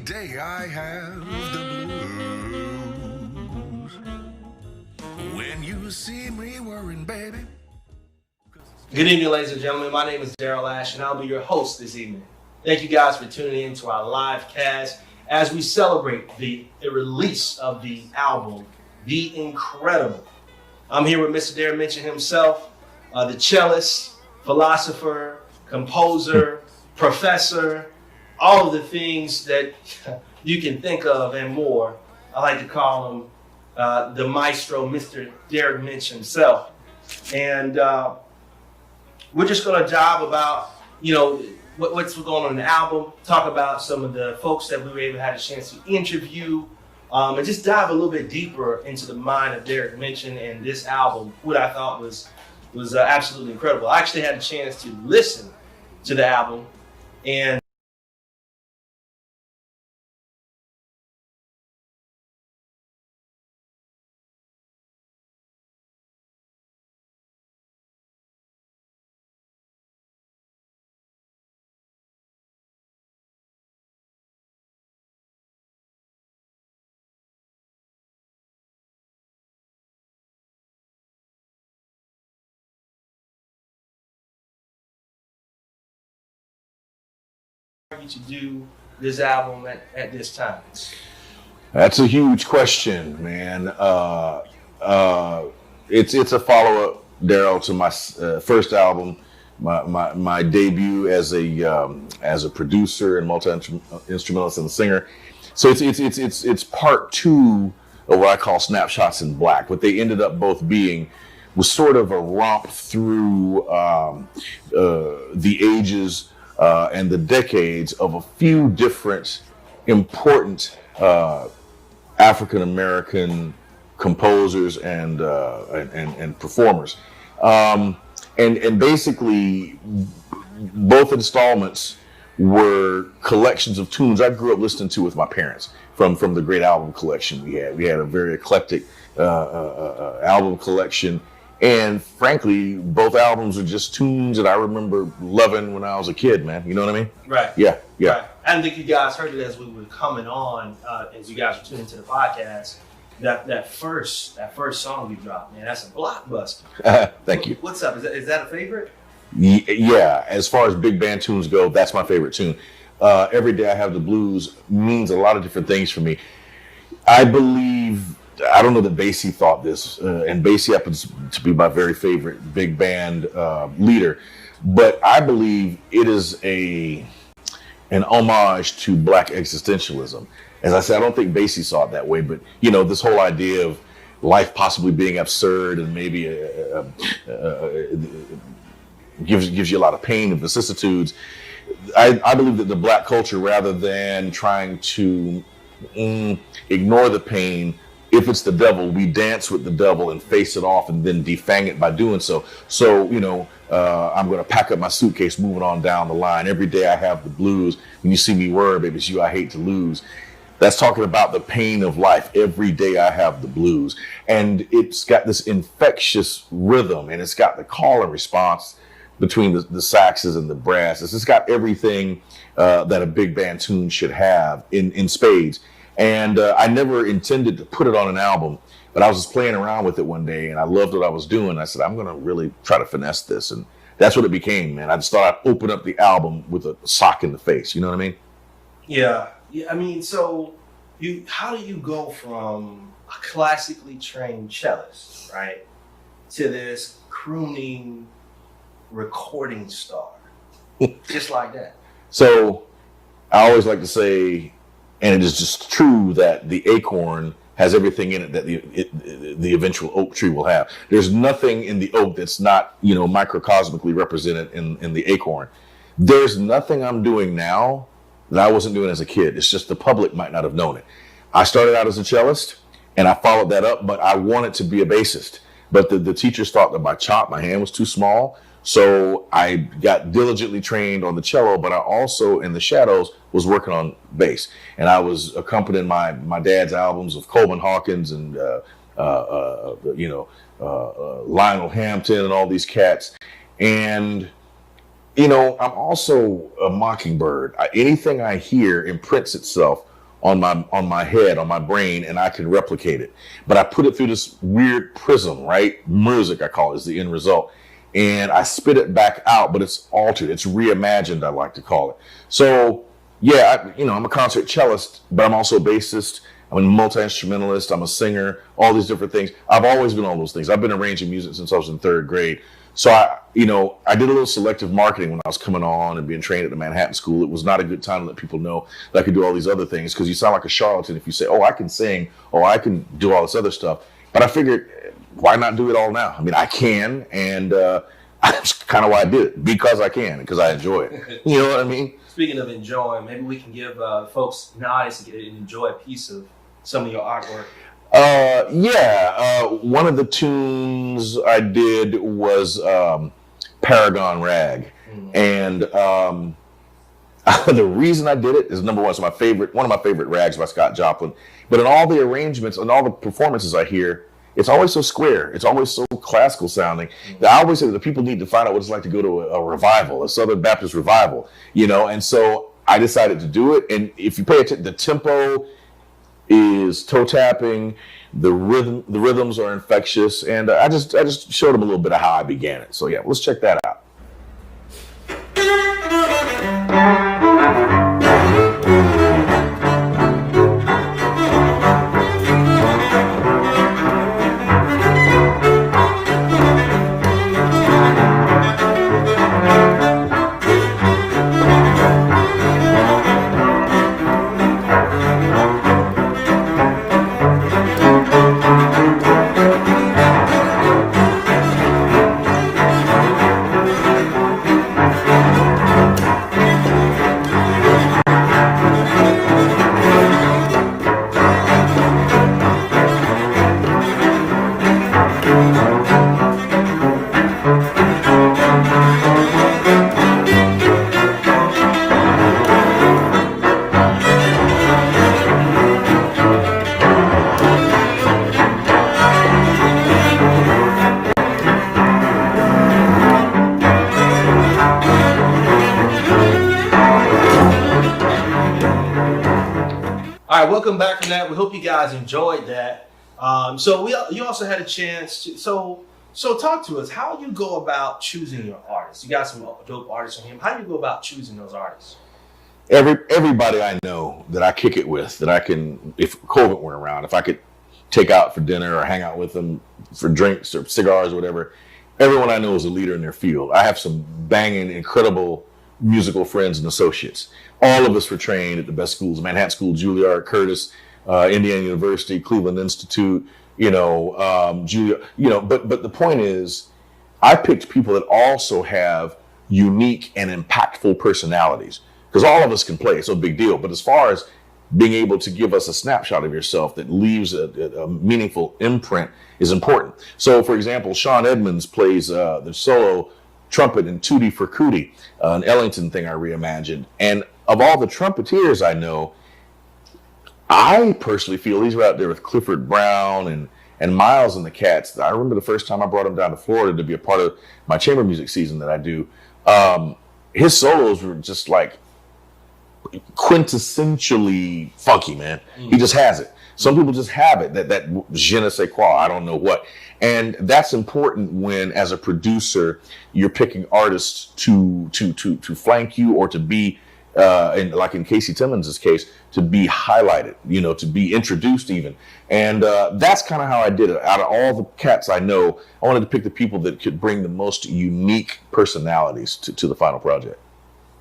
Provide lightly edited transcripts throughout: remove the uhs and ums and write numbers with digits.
day I have the blues. When you see me worrying, baby. Good evening, ladies and gentlemen. My name is Daryl Ash, and I'll be your host this evening. Thank you guys for tuning in to our live cast as we celebrate the release of the album, The Incredible. I'm here with Mr. Derek Menchan himself, the cellist, philosopher, composer, professor, all of the things that you can think of and more. I like to call him the maestro, Mr. Derek Menchan himself. And we're just going to dive about, what's going on in the album, talk about some of the folks that we were able to have a chance to interview, and just dive a little bit deeper into the mind of Derek Menchan and this album, what I thought was absolutely incredible. I actually had a chance to listen to the album, and to do this album at this time. That's a huge question, man. It's a follow-up, Daryl, to my first album, my debut as a producer and multi-instrumentalist and singer. So it's part two of what I call Snapshots in Black. What they ended up both being was sort of a romp through the ages and the decades of a few different important African American composers and performers, and basically both installments were collections of tunes I grew up listening to with my parents from the great album collection we had. We had a very eclectic album collection. And frankly, both albums are just tunes that I remember loving when I was a kid, man. You know what I mean? Right. Yeah. Right. I don't think you guys heard it as we were coming on, as you guys were tuning into the podcast. That first song you dropped, man, that's a blockbuster. Thank you. What's up? Is that a favorite? Yeah. As far as big band tunes go, that's my favorite tune. Every Day I Have the Blues means a lot of different things for me. I don't know that Basie thought this, and Basie happens to be my very favorite big band leader, but I believe it is an homage to Black existentialism. As I said, I don't think Basie saw it that way, but this whole idea of life possibly being absurd and maybe gives you a lot of pain and vicissitudes. I believe that the Black culture, rather than trying to ignore the pain, if it's the devil, we dance with the devil and face it off and then defang it by doing so. So, I'm going to pack up my suitcase, moving on down the line. Every day I have the blues. When you see me worry, baby, it's you I hate to lose. That's talking about the pain of life. Every day I have the blues. And it's got this infectious rhythm, and it's got the call and response between the saxes and the brasses. It's got everything that a big band tune should have in spades. And I never intended to put it on an album, but I was just playing around with it one day, and I loved what I was doing. I said, I'm going to really try to finesse this. And that's what it became, man. I just thought I'd open up the album with a sock in the face. You know what I mean? Yeah. I mean, so how do you go from a classically trained cellist, right, to this crooning recording star, just like that? So I always like to say, and it is just true, that the acorn has everything in it that the eventual oak tree will have. There's nothing in the oak that's not, microcosmically represented in the acorn. There's nothing I'm doing now that I wasn't doing as a kid. It's just the public might not have known it. I started out as a cellist, and I followed that up, but I wanted to be a bassist. But the teachers thought that my hand was too small. So I got diligently trained on the cello, but I also, in the shadows, was working on bass. And I was accompanying my dad's albums of Coleman Hawkins and Lionel Hampton and all these cats. And I'm also a mockingbird. Anything I hear imprints itself on my head, on my brain, and I can replicate it. But I put it through this weird prism, right? Music, I call it, is the end result. And I spit it back out, but it's altered. It's reimagined, I like to call it. So, yeah, I'm a concert cellist, but I'm also a bassist. I'm a multi-instrumentalist. I'm a singer, all these different things. I've always been all those things. I've been arranging music since I was in 3rd grade. So I did a little selective marketing when I was coming on and being trained at the Manhattan School. It was not a good time to let people know that I could do all these other things, because you sound like a charlatan if you say, oh, I can sing, or I can do all this other stuff. But I figured, why not do it all now? I mean, I can, and that's kind of why I did it, because I can, because I enjoy it. You know what I mean? Speaking of enjoying, maybe we can give folks in the audience to enjoy a piece of some of your artwork. One of the tunes I did was Paragon Rag. And the reason I did it is, number one, it's one of my favorite rags by Scott Joplin. But in all the arrangements and all the performances I hear, it's always so square. It's always so classical sounding. I always say that the people need to find out what it's like to go to a revival, a Southern Baptist revival, and so I decided to do it. And if you pay attention, the tempo is toe tapping, the rhythms are infectious, and I just showed them a little bit of how I began it. So yeah, let's check that out. All right, welcome back from that. We hope you guys enjoyed that. You also had a chance to, so talk to us. How you go about choosing your artists? You got some dope artists on him. How do you go about choosing those artists? Everybody I know that I kick it with, that I can, if COVID weren't around, if I could take out for dinner or hang out with them for drinks or cigars or whatever, everyone I know is a leader in their field. I have some banging, incredible musical friends and associates. All of us were trained at the best schools: Manhattan School, Juilliard, Curtis, Indiana University, Cleveland Institute, Julia, but the point is, I picked people that also have unique and impactful personalities, because all of us can play. It's no big deal. But as far as being able to give us a snapshot of yourself that leaves a meaningful imprint is important. So, for example, Sean Edmonds plays the solo trumpet in Tutti for Cootie, an Ellington thing I reimagined. And of all the trumpeters I know, I personally feel he's right up there with Clifford Brown and Miles and the Cats. I remember the first time I brought him down to Florida to be a part of my chamber music season that I do. His solos were just like quintessentially funky, man. He just has it. Some people just have it, that je ne sais quoi, I don't know what. And that's important when, as a producer, you're picking artists to flank you, or to be, like in Casey Timmons' case, to be highlighted, to be introduced even. And that's kind of how I did it. Out of all the cats I know, I wanted to pick the people that could bring the most unique personalities to the final project.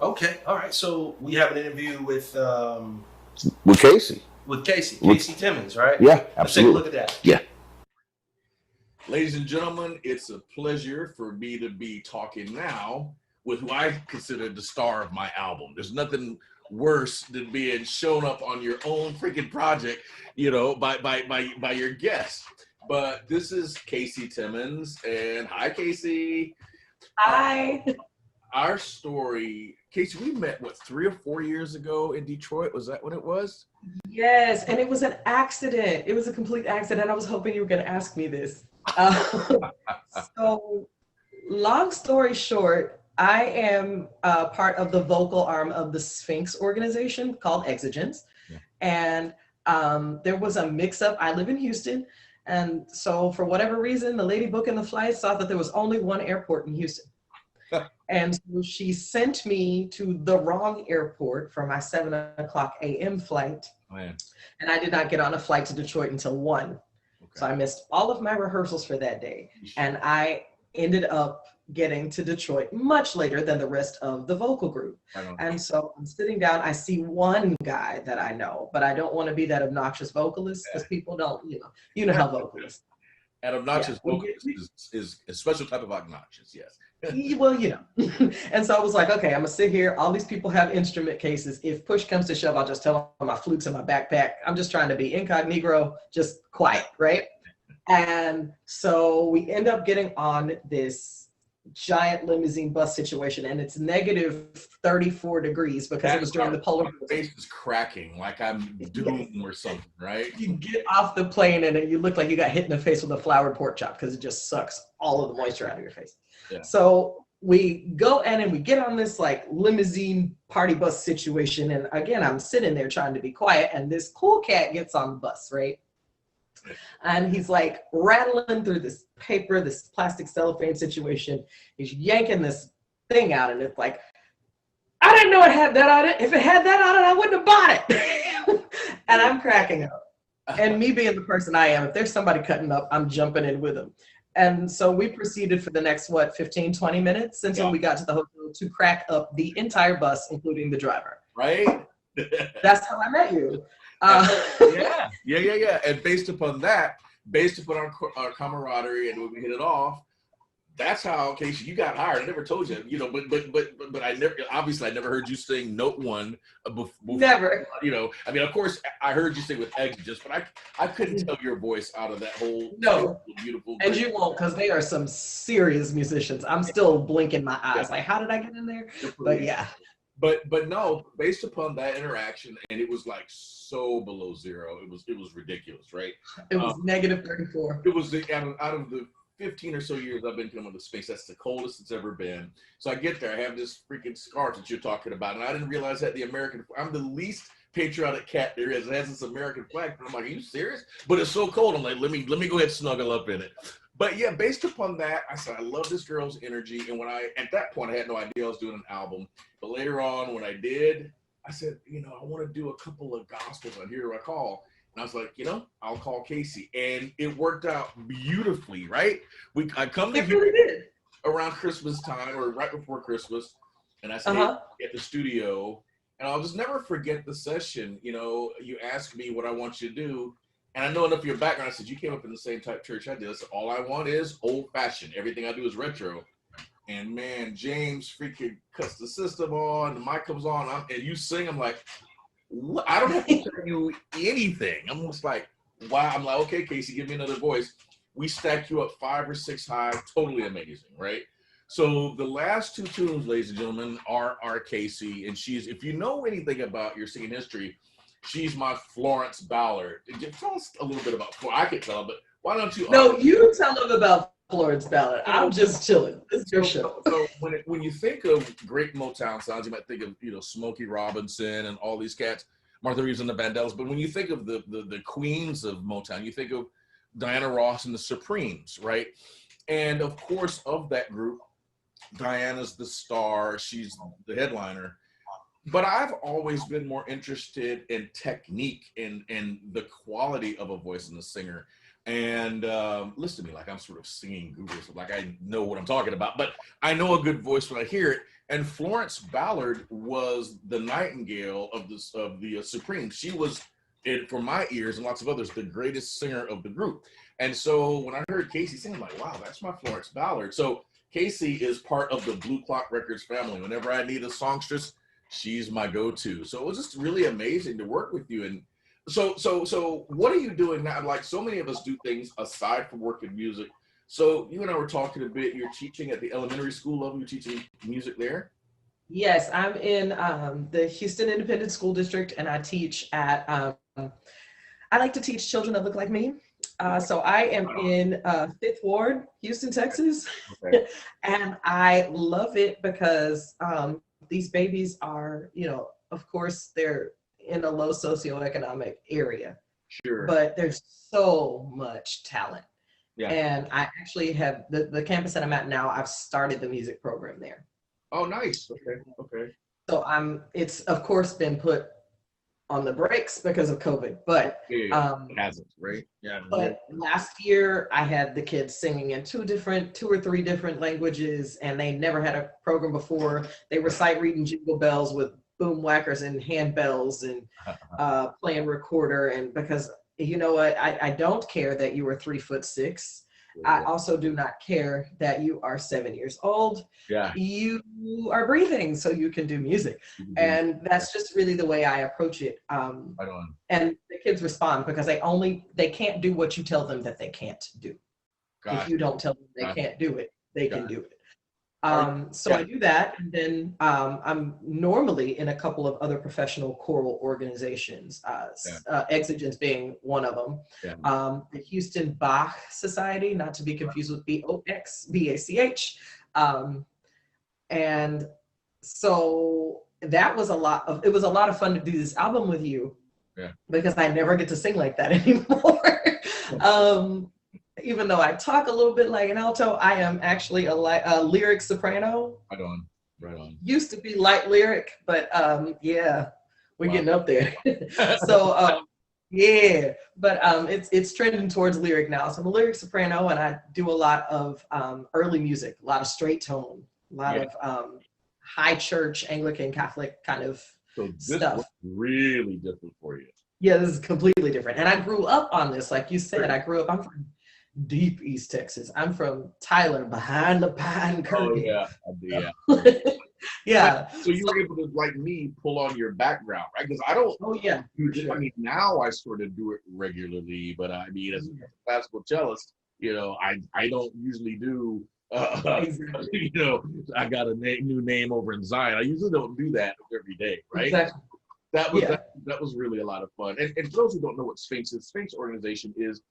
Okay, all right. So we have an interview with Casey. With Casey Timmons, right? Yeah, absolutely. Let's take a look at that. Yeah. Ladies and gentlemen, it's a pleasure for me to be talking now with who I consider the star of my album. There's nothing worse than being shown up on your own freaking project, by your guest. But this is Casey Timmons, and hi, Casey. Hi. Our story, Casey, we met, 3 or 4 years ago in Detroit? Was that when it was? Yes, and it was an accident. It was a complete accident. I was hoping you were going to ask me this. So, long story short, I am part of the vocal arm of the Sphinx organization called Exigence. Yeah. And there was a mix-up. I live in Houston. And so for whatever reason, the lady booking the flights thought that there was only one airport in Houston. And so she sent me to the wrong airport for my 7:00 a.m. flight. Man. And I did not get on a flight to Detroit until 1. Okay. So I missed all of my rehearsals for that day. And I ended up getting to Detroit much later than the rest of the vocal group. And so I'm sitting down, I see one guy that I know, but I don't want to be that obnoxious vocalist because people don't, you know how vocalists. An obnoxious vocalist is a special type of obnoxious, yes. Well, and so I was like, okay, I'm gonna sit here. All these people have instrument cases. If push comes to shove, I'll just tell them my flute's in my backpack. I'm just trying to be incognito, just quiet, right? And so we end up getting on this giant limousine bus situation, and it's negative 34 degrees because it was during the polar. My face is cracking like I'm doomed or something, right? You get off the plane and you look like you got hit in the face with a floured pork chop because it just sucks all of the moisture out of your face. Yeah. So we go in and we get on this like limousine party bus situation, and again I'm sitting there trying to be quiet, and this cool cat gets on the bus, right? And he's like rattling through this paper, this plastic cellophane situation. He's yanking this thing out, and it's like, I didn't know it had that on it. If it had that on it, I wouldn't have bought it. And I'm cracking up. And me being the person I am, if there's somebody cutting up, I'm jumping in with them. And so we proceeded for the next, 15, 20 minutes until we got to the hotel to crack up the entire bus, including the driver. Right? That's how I met you. Yeah. And based upon our camaraderie and when we hit it off, that's how, Casey, you got hired. I never told you, but I never heard you sing note one before. Never. I mean, of course, I heard you sing with Exodus, but I couldn't tell your voice out of that whole beautiful. And you won't, because they are some serious musicians. I'm still blinking my eyes, like, how did I get in there? But yeah. But no, based upon that interaction, and it was like so below zero, it was ridiculous, right? It was negative 34. It was out of the 15 or so years I've been coming to space, that's the coldest it's ever been. So I get there, I have this freaking scarf that you're talking about, and I didn't realize that I'm the least patriotic cat there is. It has this American flag, and I'm like, are you serious? But it's so cold. I'm like, let me go ahead and snuggle up in it. But yeah, based upon that, I said, I love this girl's energy. And at that point, I had no idea I was doing an album. But later on, when I did, I said, I want to do a couple of gospels on Here I Call. And I was like, I'll call Casey. And it worked out beautifully, right? I come to here around Christmas time or right before Christmas. And I said, hey, at the studio. And I'll just never forget the session. You asked me what I want you to do. And I know enough of your background. I said, you came up in the same type church I did. I said, all I want is old fashioned. Everything I do is retro. And man, James freaking cuts the system on. The mic comes on. And you sing. I'm like, what? I don't have to tell you anything. I'm almost like, wow. I'm like, okay, Casey, give me another voice. We stack you up 5 or 6 high. Totally amazing, right? So the last 2 tunes, ladies and gentlemen, are Casey. And if you know anything about your singing history, she's my Florence Ballard. Tell us a little bit about Florence. I could tell, but why don't you? No, you tell them about Florence Ballard. I'm just chilling. It's your show. So when you think of great Motown sounds, you might think of Smokey Robinson and all these cats, Martha Reeves and the Vandellas. But when you think of the queens of Motown, you think of Diana Ross and the Supremes, right? And of course, of that group, Diana's the star. She's the headliner. But I've always been more interested in technique and the quality of a voice in the singer. And listen to me like I'm sort of singing guru, like I know what I'm talking about. But I know a good voice when I hear it. And Florence Ballard was the nightingale of the Supremes. She was, for my ears and lots of others, the greatest singer of the group. And so when I heard Casey sing, I'm like, wow, that's my Florence Ballard. So Casey is part of the Blue Clock Records family. Whenever I need a songstress, she's my go-to. So it was just really amazing to work with you. And so what are you doing now? Like so many of us do things aside from working music. So you and I were talking a bit. You're teaching at the elementary school level. You're teaching music there? Yes, I'm in the Houston Independent School District, and I teach at, I like to teach children that look like me. So I am in 5th Ward, Houston, Texas. Okay. And I love it because these babies are, of course, they're in a low socioeconomic area. Sure. But there's so much talent. Yeah. And I actually have the campus that I'm at now, I've started the music program there. Oh, nice. Okay. Okay. So it's of course been put on the brakes because of COVID, but It hasn't, right? Yeah. But last year I had the kids singing in two or three different languages, and they never had a program before. They were sight reading Jingle Bells with boom whackers and handbells and playing recorder. And because you know what, I don't care that you are 3'6". I also do not care that you are 7 years old. Yeah. You are breathing, so you can do music. And that's just really the way I approach it. And the kids respond because they can't do what you tell them that they can't do. If you don't tell them they can't do it, they can do it. So I do that, and then I'm normally in a couple of other professional choral organizations, Exigence being one of them. The Houston Bach Society, not to be confused with BOXBACH. And so that was it was a lot of fun to do this album with you, because I never get to sing like that anymore. Even though I talk a little bit like an alto, I am actually a lyric soprano. Right on. Used to be light lyric, but we're getting up there. So but it's trending towards lyric now. So I'm a lyric soprano, and I do a lot of early music, a lot of straight tone, a lot of high church, Anglican, Catholic kind of stuff. Was really different for you. Yeah, this is completely different. And I grew up on this, like you said. I'm from deep East Texas. I'm from Tyler, behind the pine curtain. Yeah. So you were able to, like me, pull on your background, right? Because I don't. Oh yeah. I mean, now I sort of do it regularly, but I mean, as a classical cellist, I don't usually do. Exactly. I got a new name over in Zion. I usually don't do that every day, right? Exactly. That was really a lot of fun. And for those who don't know what Sphinx is, Sphinx organization is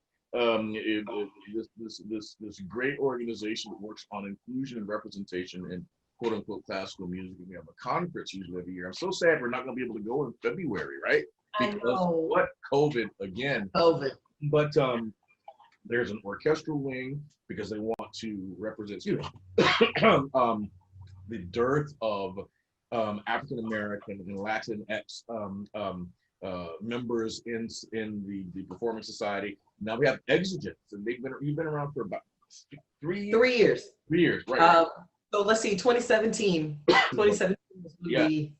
this great organization that works on inclusion and representation in quote unquote classical music. We have a conference usually every year. I'm so sad we're not going to be able to go in February, right? Because COVID again. But there's an orchestral wing because they want to represent the dearth of African American and Latinx members in the Performing Society. Now we have Exigence, and you've been around for about 3 years. 3 years. 3 years, right? So let's see, 2017. 2017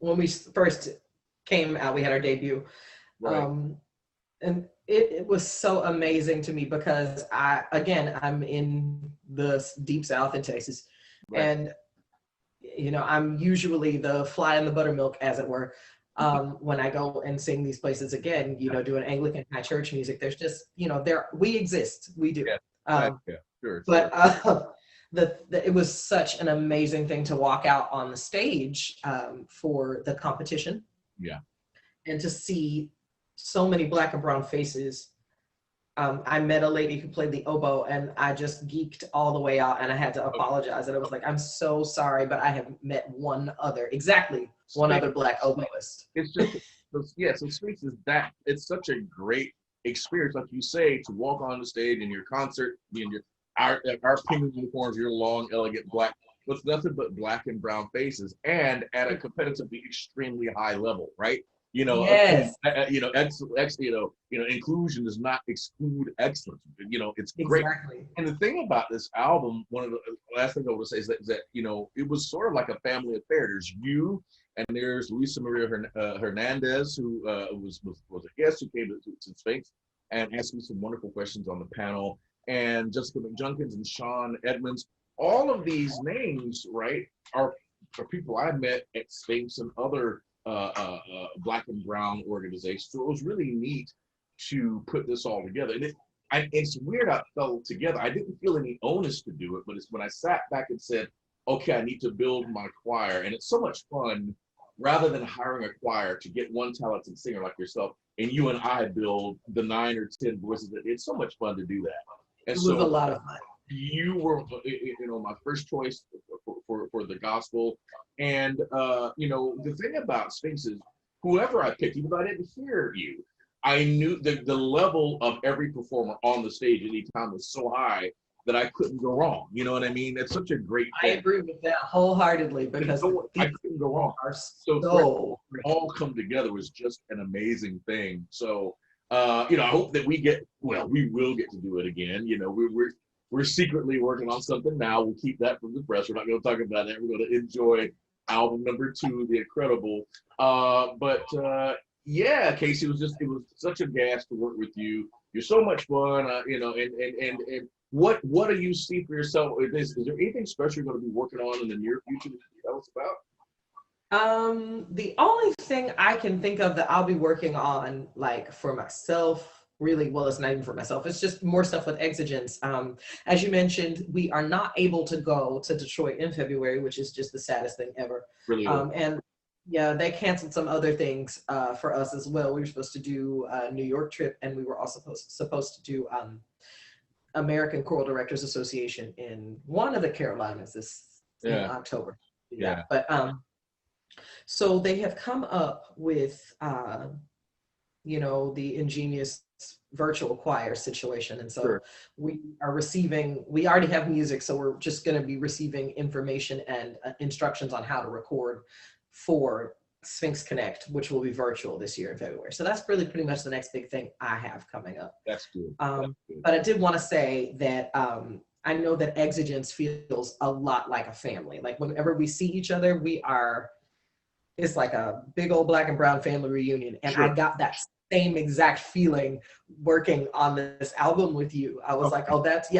was when we first came out. We had our debut, and it was so amazing to me because I'm in the deep South in Texas, and I'm usually the fly in the buttermilk, as it were. When I go and sing these places again, doing Anglican high church music, there's just, we exist, we do. Sure. But it was such an amazing thing to walk out on the stage for the competition. Yeah. And to see so many Black and brown faces. I met a lady who played the oboe, and I just geeked all the way out, and I had to apologize. And I was like, I'm so sorry, but I have met one other Black oboist. It's just, so Sphinx is that. It's such a great experience, like you say, to walk on the stage in your concert, in our pink uniforms, your long, elegant black, with nothing but Black and brown faces, and at a competitively extremely high level, right? Inclusion does not exclude excellence. It's great. Exactly. And the thing about this album, one of the last thing I want to say is that it was sort of like a family affair. There's you, and there's Luisa Maria Hernandez, who was a guest who came to Sphinx and asked me some wonderful questions on the panel, and Jessica McJunkins and Sean Edmonds. All of these names, right, are people I met at Sphinx and other Black and brown organizations. So it was really neat to put this all together. And it's weird how it fell together. I didn't feel any onus to do it, but it's when I sat back and said, okay, I need to build my choir. And it's so much fun, rather than hiring a choir to get one talented singer like yourself, and you and I build the 9 or 10 voices. It's so much fun to do that. And it was a lot of fun. You were, my first choice for the gospel. And, the thing about Sphinx is, whoever I picked, even though I didn't hear you, I knew the level of every performer on the stage at each time was so high that I couldn't go wrong. You know what I mean? It's such a great I thing. agree with that wholeheartedly because I couldn't go wrong. Are So so all come together was just an amazing thing. So you know, I hope that we will get to do it again. You know, we're secretly working on something now. We'll keep that from the press. We're not going to talk about that. We're going to enjoy album number 2, The Incredible. Yeah, Casey, it was such a gas to work with you. You're so much fun, you know, and what do you see for yourself? Is there anything special you're going to be working on in the near future that you can tell us about? The only thing I can think of that I'll be working on, like for myself, really, well, it's not even for myself. It's just more stuff with Exigence. As you mentioned, we are not able to go to Detroit in February, which is just the saddest thing ever. Really? And yeah, they canceled some other things for us as well. We were supposed to do a New York trip, and we were also supposed to do American Choral Directors Association in one of the Carolinas in October. Yeah. But so they have come up with you know, the ingenious virtual choir situation, and so we already have music, so we're just going to be receiving information and instructions on how to record for Sphinx Connect, which will be virtual this year in February. So that's really pretty much the next big thing I have coming up. That's good. But I did want to say that I know that Exigence feels a lot like a family. Like whenever we see each other, it's like a big old black and brown family reunion. And I got that same exact feeling working on this album with you. I was like, oh, that's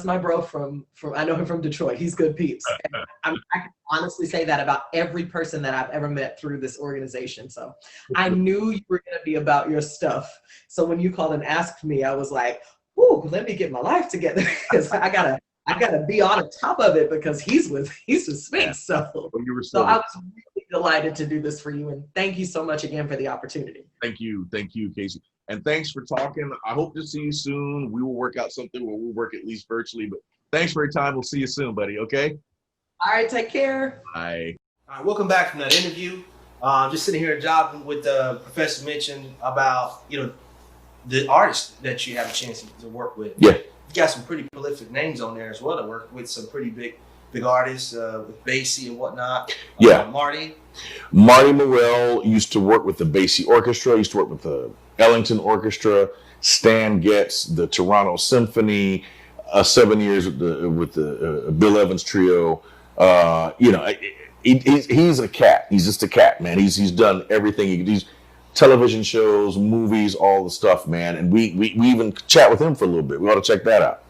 my bro from I know him from Detroit. He's good peeps. I can honestly say that about every person that I've ever met through this organization. So I knew you were going to be about your stuff. So when you called and asked me, I was like, ooh, let me get my life together because I gotta be on top of it because he's with Sphinx. So I was really delighted to do this for you, and thank you so much again for the opportunity. Thank you, Casey, and thanks for talking. I hope to see you soon. We will work out something where we'll work at least virtually. But thanks for your time. We'll see you soon, buddy. Okay. All right. Take care. Bye. All right, welcome back from that interview. Just sitting here jobbing with Professor Menchan about the artists that you have a chance to work with. Yeah. You got some pretty prolific names on there as well to work with, some pretty big artists with Basie and whatnot. Yeah. Marty Morell used to work with the Basie Orchestra, used to work with the Ellington Orchestra, Stan Getz, the Toronto Symphony, 7 years with the Bill Evans Trio. He's a cat. He's just a cat, man. He's done everything. He's television shows, movies, all the stuff, man. And we even chat with him for a little bit. We ought to check that out.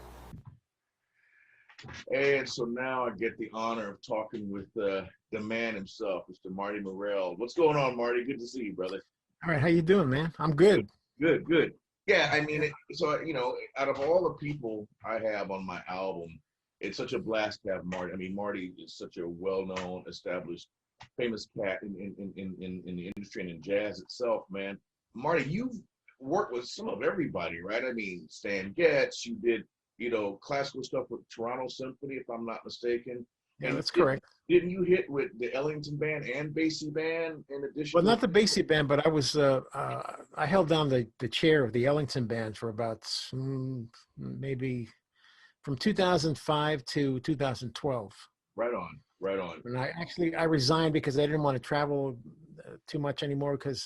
And so now I get the honor of talking with the man himself, Mr. Marty Morell. What's going on, Marty? Good to see you, brother. All right, how you doing, man? I'm good. Good. Yeah, I mean, so out of all the people I have on my album, it's such a blast to have Marty. I mean, Marty is such a well-known, established, famous cat in the industry and in jazz itself, man. Marty, you've worked with some of everybody, right? I mean, Stan Getz, you did, classical stuff with Toronto Symphony, if I'm not mistaken. Yeah, that's correct. Didn't you hit with the Ellington Band and Basie Band in addition? Well, not the Basie Band, but I was I held down the chair of the Ellington Band for about maybe from 2005 to 2012. Right on. And I resigned because I didn't want to travel too much anymore because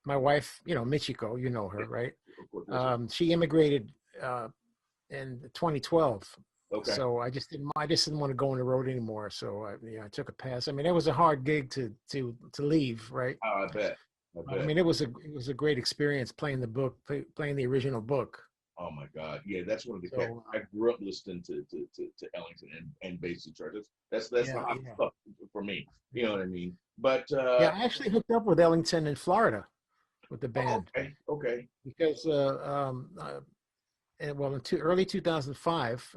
my wife, Michiko, you know her, right? She immigrated in 2012. Okay. So I just didn't want to go on the road anymore. So I took a pass. I mean, it was a hard gig to leave, right? Oh, I bet. I mean, it was a great experience playing the original book. Oh my God! Yeah, that's one of the. I grew up listening to Ellington and Basie churches. That's not stuff for me. You know what I mean? But I actually hooked up with Ellington in Florida with the band. Okay. Because in early 2005,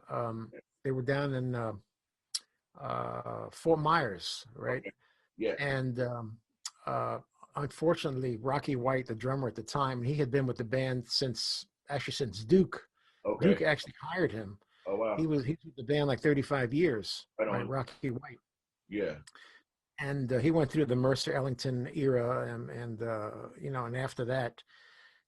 they were down in Fort Myers, right? Okay. Yeah. And unfortunately, Rocky White, the drummer at the time, he had been with the band since Duke. Okay. Duke actually hired him. Oh wow. He was with the band like 35 years. Right on. Rocky White. Yeah. and he went through the Mercer Ellington era, and you know, and after that,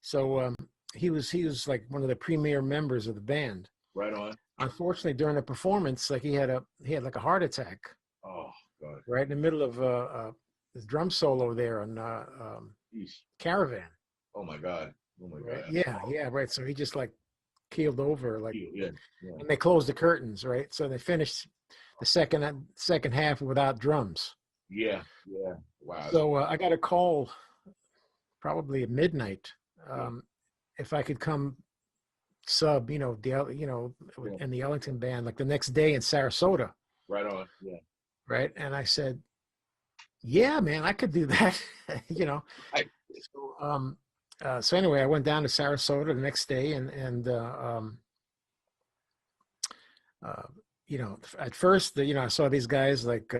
so he was like one of the premier members of the band. Right on. Unfortunately, during the performance, like he had like a heart attack. Oh God. Right in the middle of his drum solo there on Caravan. Oh my God. Oh my Right? God. Yeah, right. So he just like keeled over, like, Yeah. and they closed the curtains, right? So they finished the second half without drums. Yeah. Wow. So I got a call probably at midnight, if I could come sub, you know, in the Ellington band, like the next day in Sarasota. Right on. Yeah. Right. And I said, yeah, man, I could do that. You know. So anyway, I went down to Sarasota the next day, and you know, at first, you know, I saw these guys like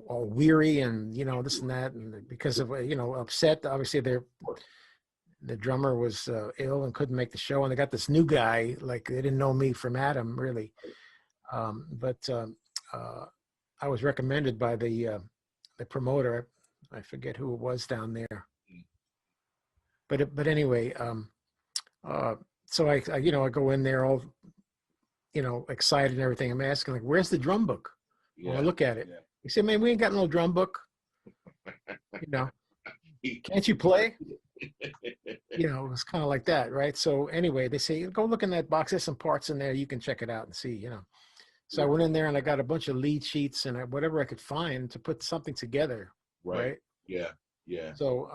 all weary and, you know, this and that, and because of, you know, upset. Obviously, the drummer was ill and couldn't make the show, and they got this new guy, like they didn't know me from Adam really, but I was recommended by the promoter. I forget who it was down there, but anyway, so I you know, I go in there all, you know, excited and everything. I'm asking, like, where's the drum book? Well, I look at it. He said, man, we ain't got no drum book. You know, can't you play? You know, it was kind of like that, right? So anyway, they say, go look in that box. There's some parts in there. You can check it out and see, you know. So I went in there and I got a bunch of lead sheets and whatever I could find to put something together. Right. Yeah. So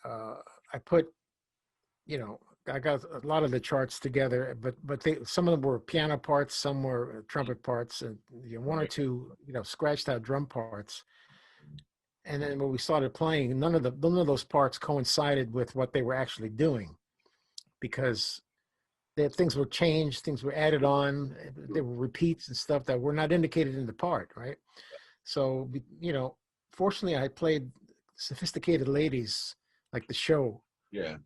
I put, you know, I got a lot of the charts together, but some of them were piano parts, some were trumpet parts, and, you know, one or two, you know, scratched out drum parts. And then when we started playing, none of those parts coincided with what they were actually doing, because things were changed, things were added on, there were repeats and stuff that were not indicated in the part, right? So, you know, fortunately, I played Sophisticated Ladies, like the show,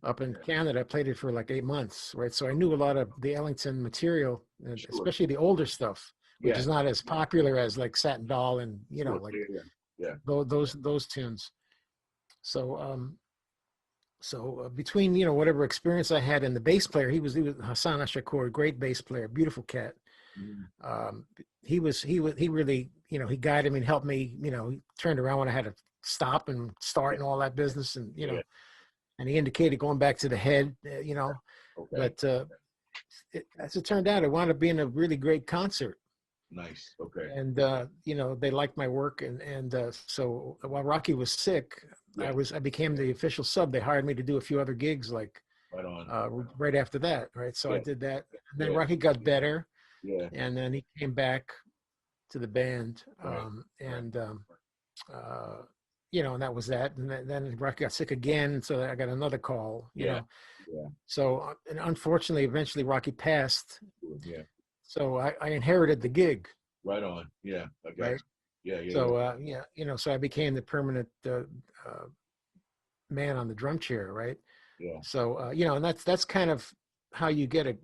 up in Canada. I played it for like 8 months, right? So I knew a lot of the Ellington material, and especially the older stuff, which is not as popular as like Satin Doll and, you know, like those tunes. So between, you know, whatever experience I had, and the bass player, he was Hassan Ashakur, great bass player, beautiful cat. He really, you know, he guided me and helped me, you know. He turned around when I had to stop and start and all that business, and, you know, and he indicated going back to the head, you know. But as it turned out, it wound up being a really great concert. Nice. Okay. And you know, they liked my work, and so while Rocky was sick, I became the official sub. They hired me to do a few other gigs, like right after that, right? So I did that, and then Rocky got better, and then he came back to the band, you know, and that was that. And then Rocky got sick again, so I got another call, you know. So, and unfortunately, eventually Rocky passed. So I inherited the gig. Right on. Yeah. Okay. Right. So you know, so I became the permanent man on the drum chair, right? So you know, and that's kind of how you get a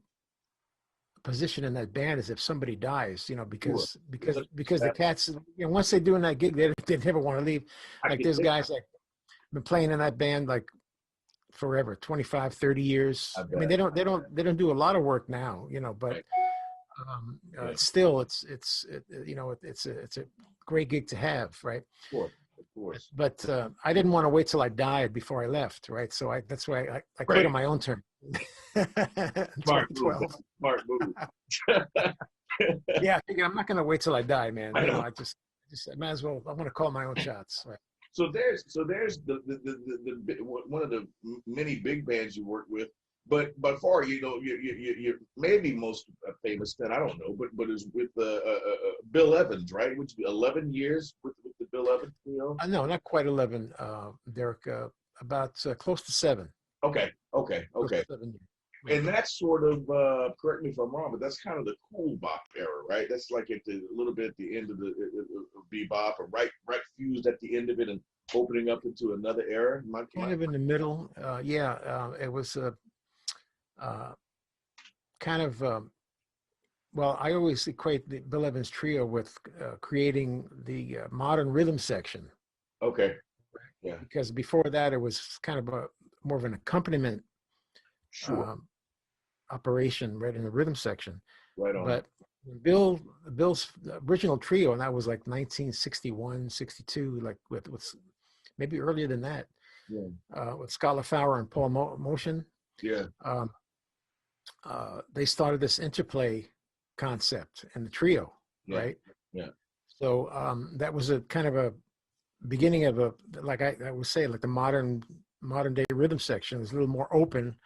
position in that band, is if somebody dies, you know, because the cats, you know, once they're doing that gig, they never want to leave. Like there's guys like been playing in that band like forever, 25, 30 years. I mean, they don't do a lot of work now, you know, but still it's you know, it's a great gig to have, right? Of course. But I didn't want to wait till I died before I left, right? So that's why I quit on my own term. Smart move. Yeah, I figured I'm not going to wait till I die, man. You know, I just I might as well. I want to call my own shots, right? So there's the one of the many big bands you work with, but by far, you know, you're maybe most famous then, I don't know, but is with Bill Evans, right? Which 11 years with the Bill Evans trio? No, not quite 11, Derek. About close to 7. Okay. Close to 7 years. And that's sort of, correct me if I'm wrong, but that's kind of the cool bop era, right? That's like a little bit at the end of the bebop, or right fused at the end of it and opening up into another era. Kind of in the middle. It was kind of well, I always equate the Bill Evans Trio with creating the modern rhythm section. Okay. Yeah. Because before that, it was kind of more of an accompaniment Sure. operation right in the rhythm section. Right on. But Bill's original trio, and that was like 1961, 62, like with maybe earlier than that, with Scott LaFower and Paul Motion. Yeah. They started this interplay concept in the trio, right? Yeah. So that was a kind of a beginning of a, like I would say, like the modern day rhythm section is a little more open,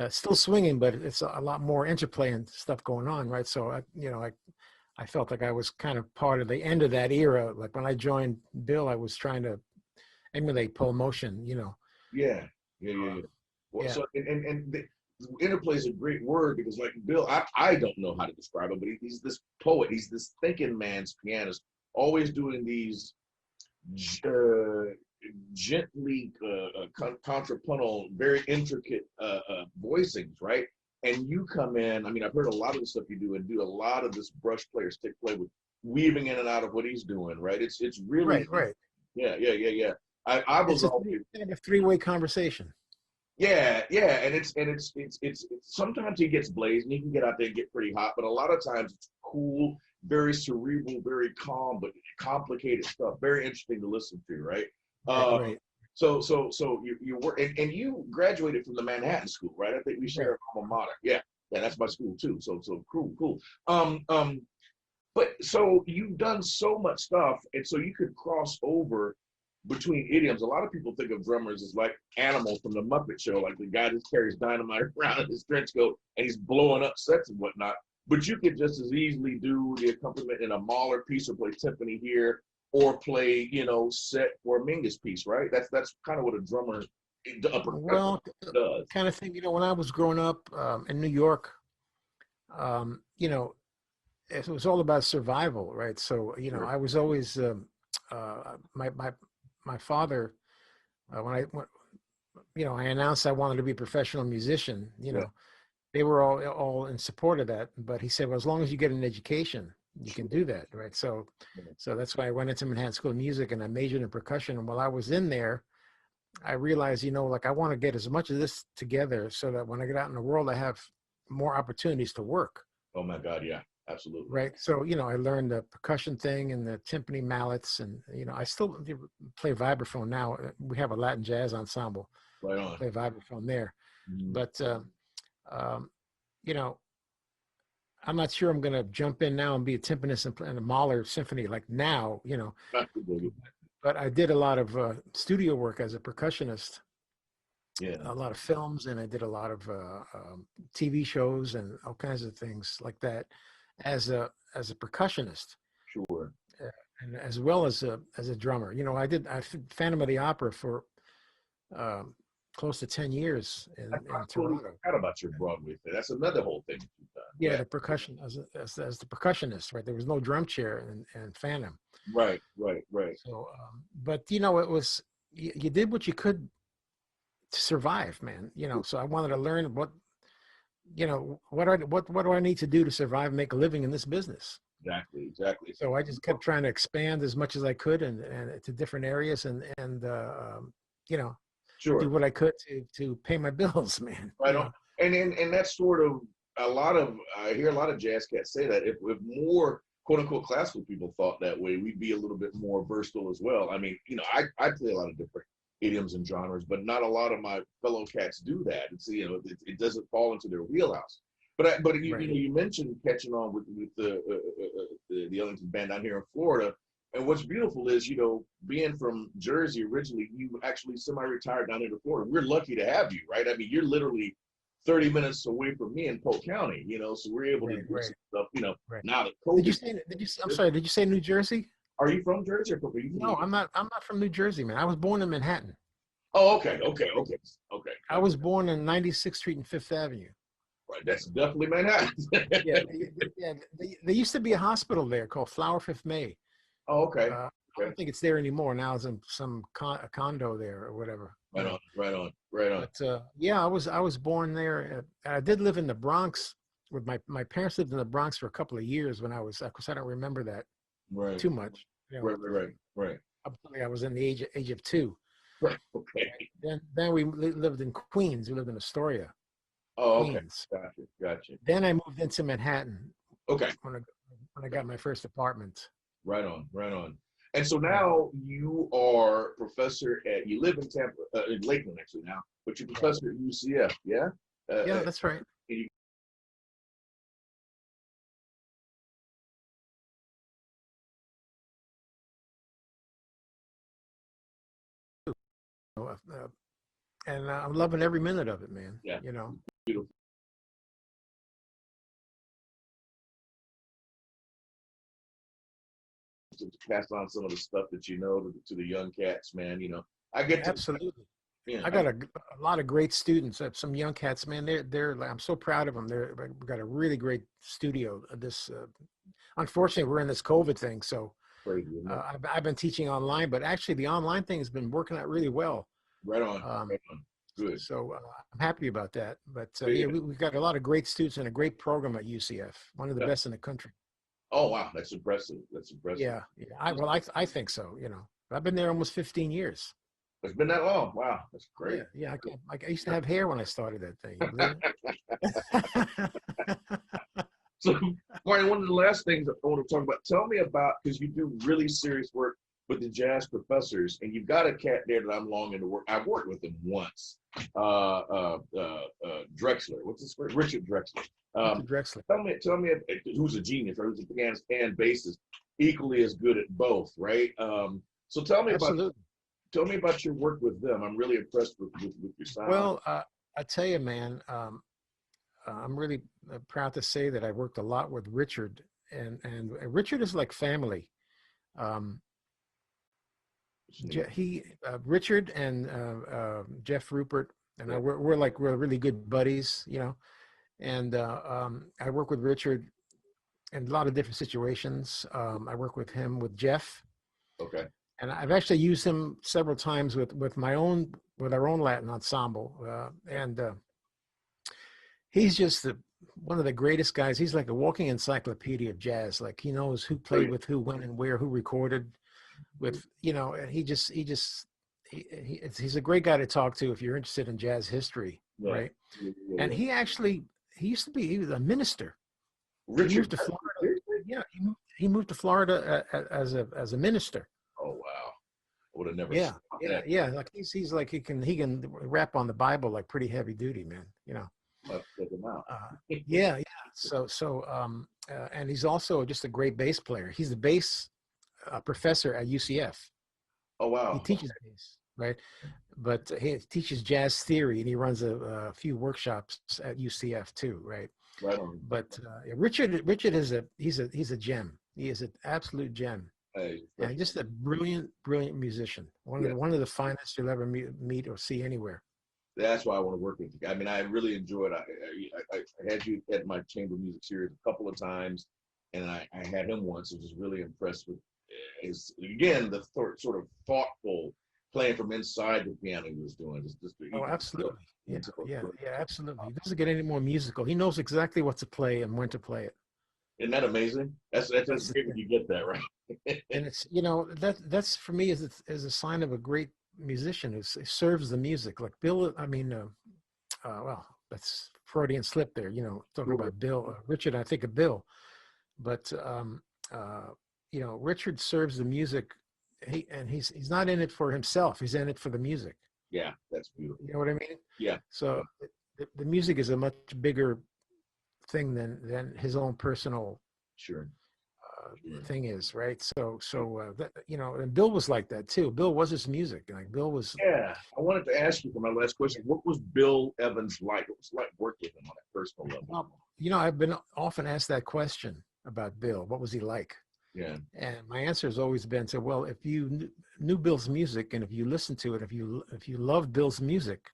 still swinging, but it's a lot more interplay and stuff going on, right? So I felt like I was kind of part of the end of that era. Like when I joined Bill, I was trying to emulate Paul Motion, Yeah. Well, so and the interplay is a great word because, like Bill, I don't know how to describe it, but he's this poet. He's this thinking man's pianist, always doing these gently contrapuntal, very intricate voicings, right? And you come in. I mean, I've heard a lot of the stuff you do, and do a lot of this brush player stick play with weaving in and out of what he's doing, right? It's really right. Yeah. I was always kind of a three-way conversation. Yeah, and it's sometimes he gets blazed and he can get out there and get pretty hot, but a lot of times it's cool, very cerebral, very calm, but complicated stuff. Very interesting to listen to, right? Right. So you work and you graduated from the Manhattan School, right? I think we share an alma mater. Yeah, that's my school too. So cool. But so you've done so much stuff, and so you could cross over between idioms. A lot of people think of drummers as like Animal from the Muppet Show, like the guy that carries dynamite around in his trench coat and he's blowing up sets and whatnot. But you could just as easily do the accompaniment in a Mahler piece or play timpani here, or play, set for a Mingus piece, right? That's kind of what a drummer does. Kind of thing. When I was growing up in New York, it was all about survival, right? So I was always my father, when I announced I wanted to be a professional musician, they were all in support of that. But he said, well, as long as you get an education, you can do that, right? So that's why I went into Manhattan School of Music and I majored in percussion. And while I was in there, I realized, like I want to get as much of this together so that when I get out in the world, I have more opportunities to work. Oh my God, yeah. Absolutely. Right. So, I learned the percussion thing and the timpani mallets and, I still play vibraphone now. We have a Latin jazz ensemble. Right on. I play vibraphone there. Mm-hmm. But, I'm not sure I'm going to jump in now and be a timpanist in a Mahler symphony like now, but I did a lot of studio work as a percussionist. Yeah. A lot of films, and I did a lot of TV shows and all kinds of things like that. As a percussionist, sure, and as well as a drummer. I did Phantom of the Opera for close to 10 years in Toronto. I forgot about your Broadway thing. That's another whole thing you've done. Yeah, the percussion as the percussionist, right? There was no drum chair in Phantom. Right. So, but it was you did what you could to survive, man. So I wanted to learn what do I need to do to survive and make a living in this business? Exactly. So I just kept trying to expand as much as I could and to different areas and sure, do what I could to pay my bills, man. Right on. And that's sort of I hear a lot of jazz cats say that if more quote unquote classical people thought that way, we'd be a little bit more versatile as well. I mean, I play a lot of different idioms and genres, but not a lot of my fellow cats do that. It's it doesn't fall into their wheelhouse. But you mentioned catching on with the Ellington band down here in Florida, and what's beautiful is being from Jersey originally, you actually semi-retired down here to Florida. We're lucky to have you, right? I mean, you're literally 30 minutes away from me in Polk County, so we're able to do some stuff, now that COVID. Did you say New Jersey? Are you from Jersey? Or are you from No, I'm not from New Jersey, man. I was born in Manhattan. Oh, okay. I was born in 96th Street and Fifth Avenue. Right, that's definitely Manhattan. Yeah. There used to be a hospital there called Flower Fifth May. Oh, okay. I don't think it's there anymore. Now it's in some condo there or whatever. Right on. But I was born there. I did live in the Bronx with my parents lived in the Bronx for a couple of years when I was, of course, I don't remember that Right. too much. You know, Right. up until I was in the age of 2. Right. Okay. Then we lived in Queens. We lived in Astoria, Oh, okay. Queens. Gotcha. Then I moved into Manhattan Okay. when I got my first apartment. Right on. And so now you are professor you live in Tampa, in Lakeland actually now, but you're professor at UCF, yeah? Yeah, that's right. And I'm loving every minute of it, man. Yeah. You know. Beautiful. To pass on some of the stuff that you know to the young cats, man. You know, I get to, Absolutely. Yeah, I got a lot of great students. I have some young cats, man. They're I'm so proud of them. We've got a really great studio. Unfortunately, we're in this COVID thing, so crazy. I've been teaching online, but actually the online thing has been working out really well. Right on. Good. So I'm happy about that. But we've got a lot of great students and a great program at UCF, one of the best in the country. Oh wow, that's impressive. Yeah. I think so. You know, I've been there almost 15 years. It's been that long. Wow, that's great. Yeah. I used to have hair when I started that thing. You believe it? So, Marty, one of the last things I want to talk about, tell me about, because you do really serious work with the jazz professors, and you've got a cat there that I'm longing to work. I've worked with him once, Drexler. What's his name? Richard Drexler. Drexler. Tell me who's a genius, or who's a pianist and bassist, equally as good at both, right? So tell me about your work with them. I'm really impressed with your sound. Well, I tell you, man, I'm really proud to say that I worked a lot with Richard, and Richard is like family. Richard and Jeff Rupert and we're really good buddies, you know. And I work with Richard in a lot of different situations. I work with him with Jeff. Okay. And I've actually used him several times with our own Latin ensemble. He's just one of the greatest guys. He's like a walking encyclopedia of jazz. Like he knows who played with who, when, and where, who recorded with, you know, and he's a great guy to talk to if you're interested in jazz history. Yeah. Right. Yeah. And he was a minister. Richard. He moved to Florida. Yeah. He moved to Florida as a minister. Oh, wow. I would have never. Yeah. Like he's like, he can rap on the Bible, like pretty heavy duty, man, you know. Check him out. Yeah. So, and he's also just a great bass player. He's the bass professor at UCF. Oh, wow. He teaches bass, right? But he teaches jazz theory, and he runs a few workshops at UCF too, right? Right on. But Richard is he's a gem. He is an absolute gem. Hey, and just a brilliant musician. One of the finest you'll ever meet or see anywhere. That's why I want to work with you. I mean, I really enjoyed. I had you at my chamber music series a couple of times, and I had him once. I was just really impressed with his, again, the sort of thoughtful playing from inside the piano he was doing. Absolutely. Yeah, absolutely. He doesn't get any more musical. He knows exactly what to play and when to play it. Isn't that amazing? That's great when you get that, right? And it's, you know, that's for me is a sign of a great musician who serves the music. Like Bill, well, that's Freudian slip there, you know, talking about Bill. Richard, I think of Bill. But, you know, Richard serves the music. He's not in it for himself. He's in it for the music. Yeah, that's beautiful. You know what I mean? Yeah. So the music is a much bigger thing than his own personal thing is, right? So that, you know, and Bill was like that too. Bill was his music. Like Bill was. Yeah, I wanted to ask you for my last question. What was Bill Evans like? What was it like working with him on a personal level? Well, you know, I've been often asked that question about Bill. What was he like? Yeah. And my answer has always been, so, well, if you knew Bill's music and if you listened to it, if you loved Bill's music,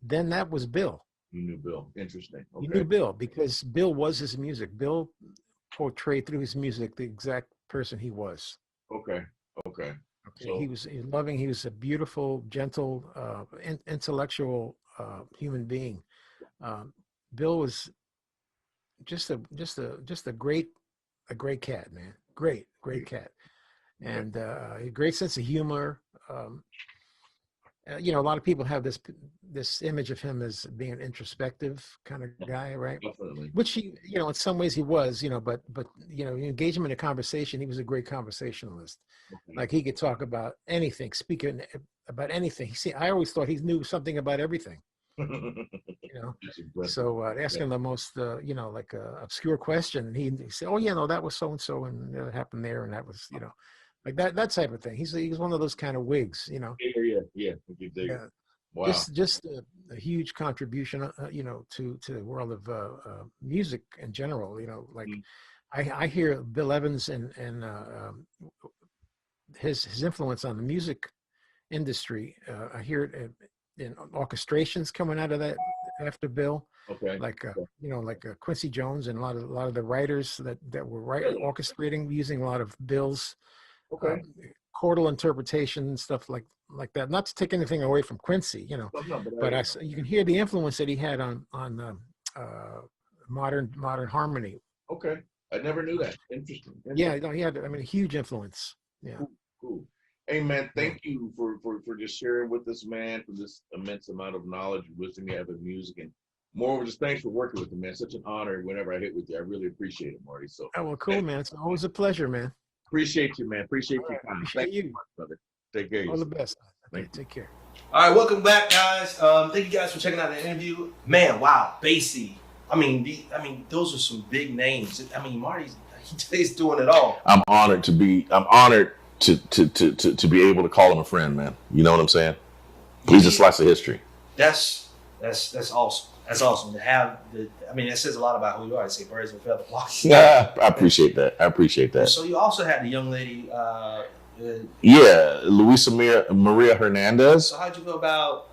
then that was Bill. You knew Bill. Interesting. Okay. You knew Bill because Bill was his music. Bill portrayed through his music the exact person he was. Okay. So, he was loving. He was a beautiful, gentle, intellectual human being. Bill was just a great cat, man. Great cat, and a great sense of humor. You know, a lot of people have this image of him as being an introspective kind of guy, right? Definitely. Which he, you know, in some ways he was, you know, but you know, you engage him in a conversation, he was a great conversationalist. Okay. Like he could talk about anything, speaking about anything. I always thought he knew something about everything. You know, so asking the most, you know, like obscure question, and he said, "Oh yeah, no, that was so and so, and it happened there, and that was, you know, like that type of thing." He's one of those kind of wigs, you know. Yeah. Yeah. Wow. Just a huge contribution, you know, to the world of music in general. You know, like I hear Bill Evans and his influence on the music industry. I hear it in orchestrations coming out of that after Bill. Okay. Like you know, like Quincy Jones and a lot of the writers that were orchestrating using a lot of Bill's chordal interpretation and stuff like that. Not to take anything away from Quincy, you know, but you can hear the influence that he had on modern harmony. Okay, I never knew that. Interesting. Yeah, no, he had, I mean, a huge influence. Yeah. Cool. Hey man, thank you for just sharing with us, man, for this immense amount of knowledge and wisdom you have in music, and moreover, just thanks for working with me, man. Such an honor whenever I hit with you. I really appreciate it, Marty. So oh well, cool, man. It's always a pleasure, man. Appreciate you, man. Appreciate your time. Appreciate you, brother. Take care. All the best. Okay, take care. All right, welcome back, guys. Thank you guys for checking out the interview. Man, wow, Basie. I mean, those are some big names. I mean, he's doing it all. I'm honored to be able to call him a friend, man. You know what I'm saying? He's a slice of history. That's awesome. That's awesome to have. That says a lot about who you are. I say birds of a feather flock. Yeah, I appreciate that. So you also had the young lady. Yeah, Luisa Maria Hernandez. So how'd you go about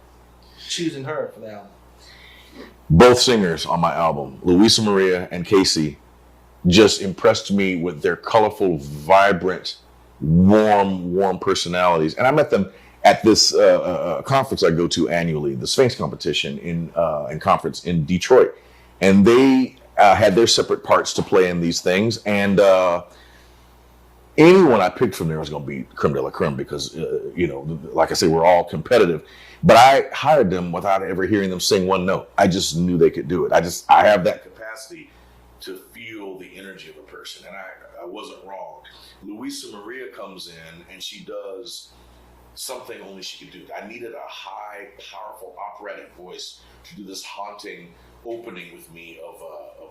choosing her for the album? Both singers on my album, Luisa Maria and Casey, just impressed me with their colorful, vibrant, warm personalities. And I met them at this conference I go to annually, the Sphinx competition in conference in Detroit. And they had their separate parts to play in these things. And anyone I picked from there was going to be creme de la creme because, like I say, we're all competitive. But I hired them without ever hearing them sing one note. I just knew they could do it. I have that capacity to feel the energy of a person. And I wasn't wrong. Luisa Maria comes in and she does something only she could do. I needed a high, powerful, operatic voice to do this haunting opening with me of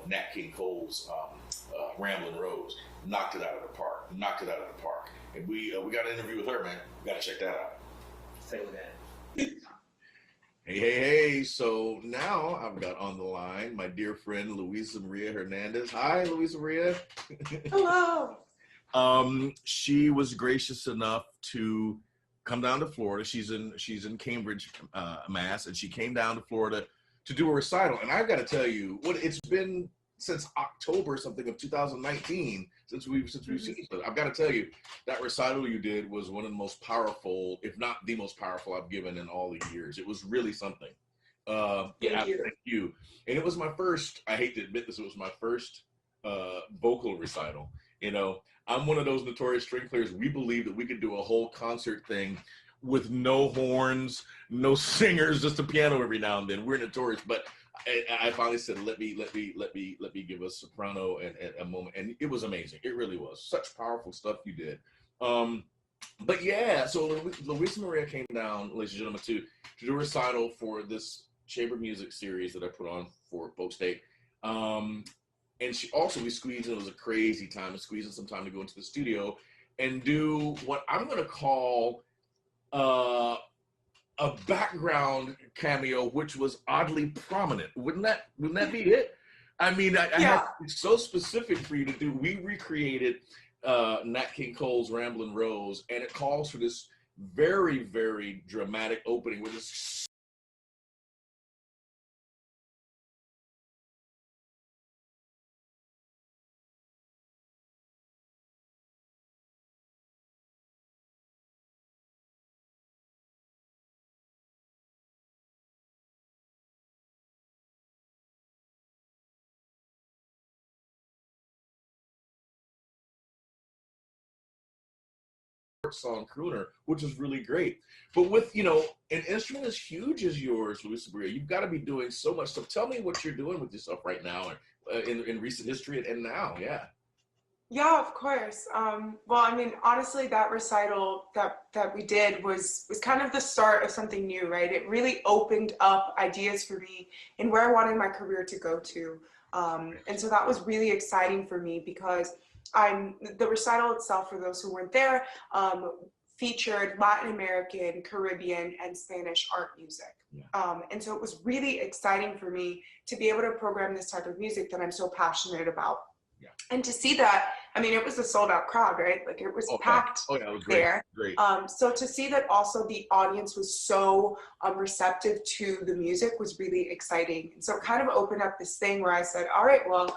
Nat King Cole's Ramblin' Rose. Knocked it out of the park. And we got an interview with her, man. We got to check that out. Say that. Hey. So now I've got on the line my dear friend, Luisa Maria Hernandez. Hi, Luisa Maria. Hello. She was gracious enough to come down to Florida. She's in Cambridge, Mass, and she came down to Florida to do a recital. And I've got to tell you, it's been since October something of 2019 since we've seen each other. I've got to tell you, that recital you did was one of the most powerful, if not the most powerful, I've given in all the years. It was really something. Thank you. And it was my first. I hate to admit this. It was my first vocal recital. You know, I'm one of those notorious string players. We believe that we could do a whole concert thing with no horns, no singers, just a piano every now and then. We're notorious, but I finally said, let me give a soprano and a moment, and it was amazing. It really was such powerful stuff you did. But yeah, so Luisa Maria came down, ladies and gentlemen, to do a recital for this chamber music series that I put on for Polk State. And we squeezed in, it was a crazy time, and squeezing some time to go into the studio and do what I'm going to call a background cameo, which was oddly prominent. Wouldn't that be it? I mean, I had so specific for you to do. We recreated Nat King Cole's Ramblin' Rose, and it calls for this very, very dramatic opening with this song crooner, which is really great. But with, you know, an instrument as huge as yours, Luis Sabria, you've got to be doing so much stuff. Tell me what you're doing with yourself right now, in recent history and now. Yeah. Yeah, of course. Well, I mean, honestly, that recital that we did was kind of the start of something new, right? It really opened up ideas for me and where I wanted my career to go to. And so that was really exciting for me because the recital itself, for those who weren't there, featured Latin American, Caribbean, and Spanish art music. Yeah. And so it was really exciting for me to be able to program this type of music that I'm so passionate about. Yeah. And to see that, I mean, it was a sold out crowd, right? Like it was packed yeah, it was great. There. Great. So to see that also the audience was so receptive to the music was really exciting. And so it kind of opened up this thing where I said, all right, well,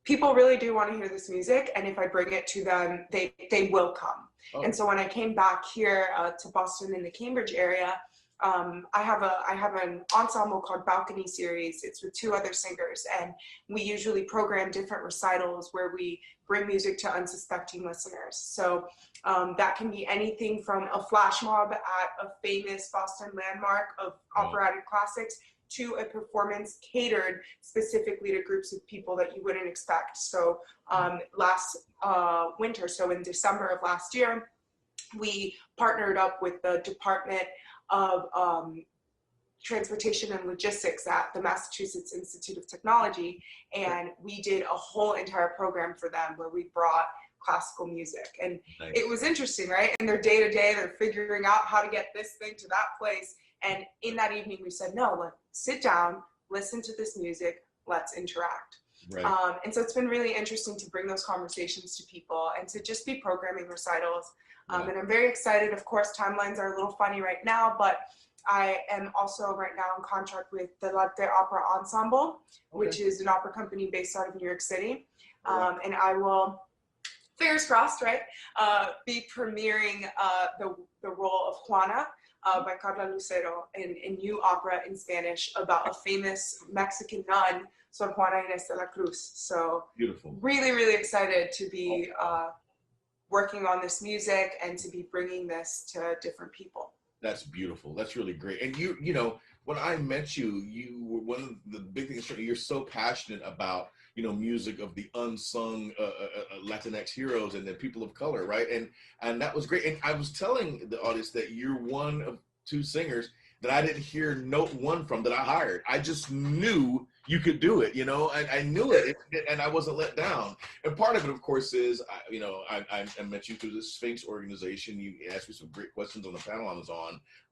people really do want to hear this music. And if I bring it to them, they will come. Oh. And so when I came back here to Boston in the Cambridge area, I have an ensemble called Balcony Series. It's with 2 other singers, and we usually program different recitals where we bring music to unsuspecting listeners. So that can be anything from a flash mob at a famous Boston landmark of operatic classics to a performance catered specifically to groups of people that you wouldn't expect. So last winter, so in December of last year, we partnered up with the Department of Transportation and Logistics at the Massachusetts Institute of Technology, and we did a whole entire program for them where we brought classical music. And nice. It was interesting, right? In their day-to-day, they're figuring out how to get this thing to that place. And in that evening, we said, no, let's sit down, listen to this music, let's interact. Right. And so it's been really interesting to bring those conversations to people and to just be programming recitals. And I'm very excited. Of course, timelines are a little funny right now, but I am also right now in contract with the Latte Opera Ensemble, which is an opera company based out of New York City. And I will, fingers crossed, right, be premiering the role of Juana by Carla Lucero in new opera in Spanish about a famous Mexican nun, Sor Juana Inés de la Cruz. So beautiful. Really, really excited to be working on this music and to be bringing this to different people. That's beautiful. That's really great. And you know, when I met you, you were one of the big things. You're so passionate about, you know, music of the unsung Latinx heroes and the people of color, right? And that was great. And I was telling the audience that you're one of 2 singers that I didn't hear note 1 from that I hired. I just knew you could do it, you know, I knew it, and I wasn't let down. And part of it, of course, is, you know, I met you through the Sphinx organization. You asked me some great questions on the panel I was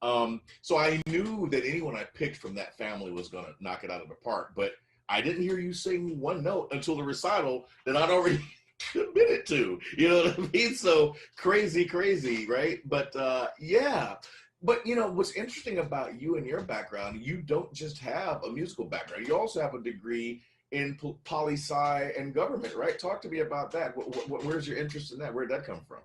on. So I knew that anyone I picked from that family was going to knock it out of the park. But I didn't hear you sing 1 note until the recital that I'd already committed to. You know what I mean? So crazy, right? But yeah. But, you know, what's interesting about you and your background, you don't just have a musical background. You also have a degree in poli-sci and government, right? Talk to me about that. Where's your interest in that? Where'd that come from?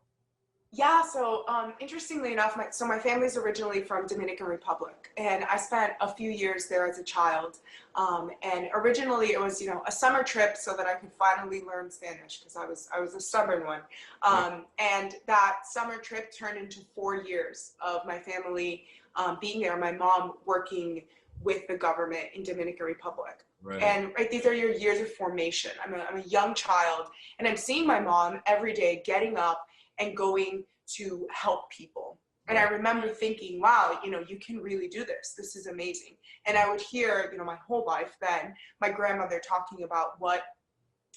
Yeah, so interestingly enough, my family's originally from Dominican Republic, and I spent a few years there as a child. And originally it was, you know, a summer trip so that I could finally learn Spanish because I was a stubborn one. And that summer trip turned into 4 years of my family being there. My mom working with the government in Dominican Republic. Right. And right, these are your years of formation. I'm a young child, and I'm seeing my mom every day getting up and going to help people. And I remember thinking, wow, you know, you can really do this. This is amazing. And I would hear, you know, my whole life then, my grandmother talking about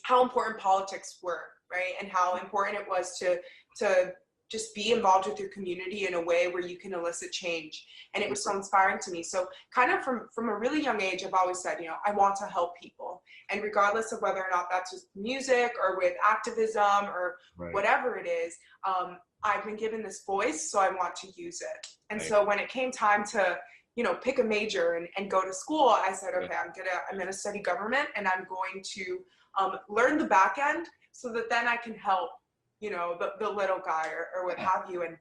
how important politics were, right? And how important it was to just be involved with your community in a way where you can elicit change. And it was so inspiring to me. So kind of from a really young age, I've always said, you know, I want to help people. And regardless of whether or not that's with music or with activism or whatever it is, I've been given this voice, so I want to use it. And so when it came time to, you know, pick a major and go to school, I said, okay, I'm gonna study government, and I'm going to learn the back end so that then I can help, you know, the little guy or what have you. And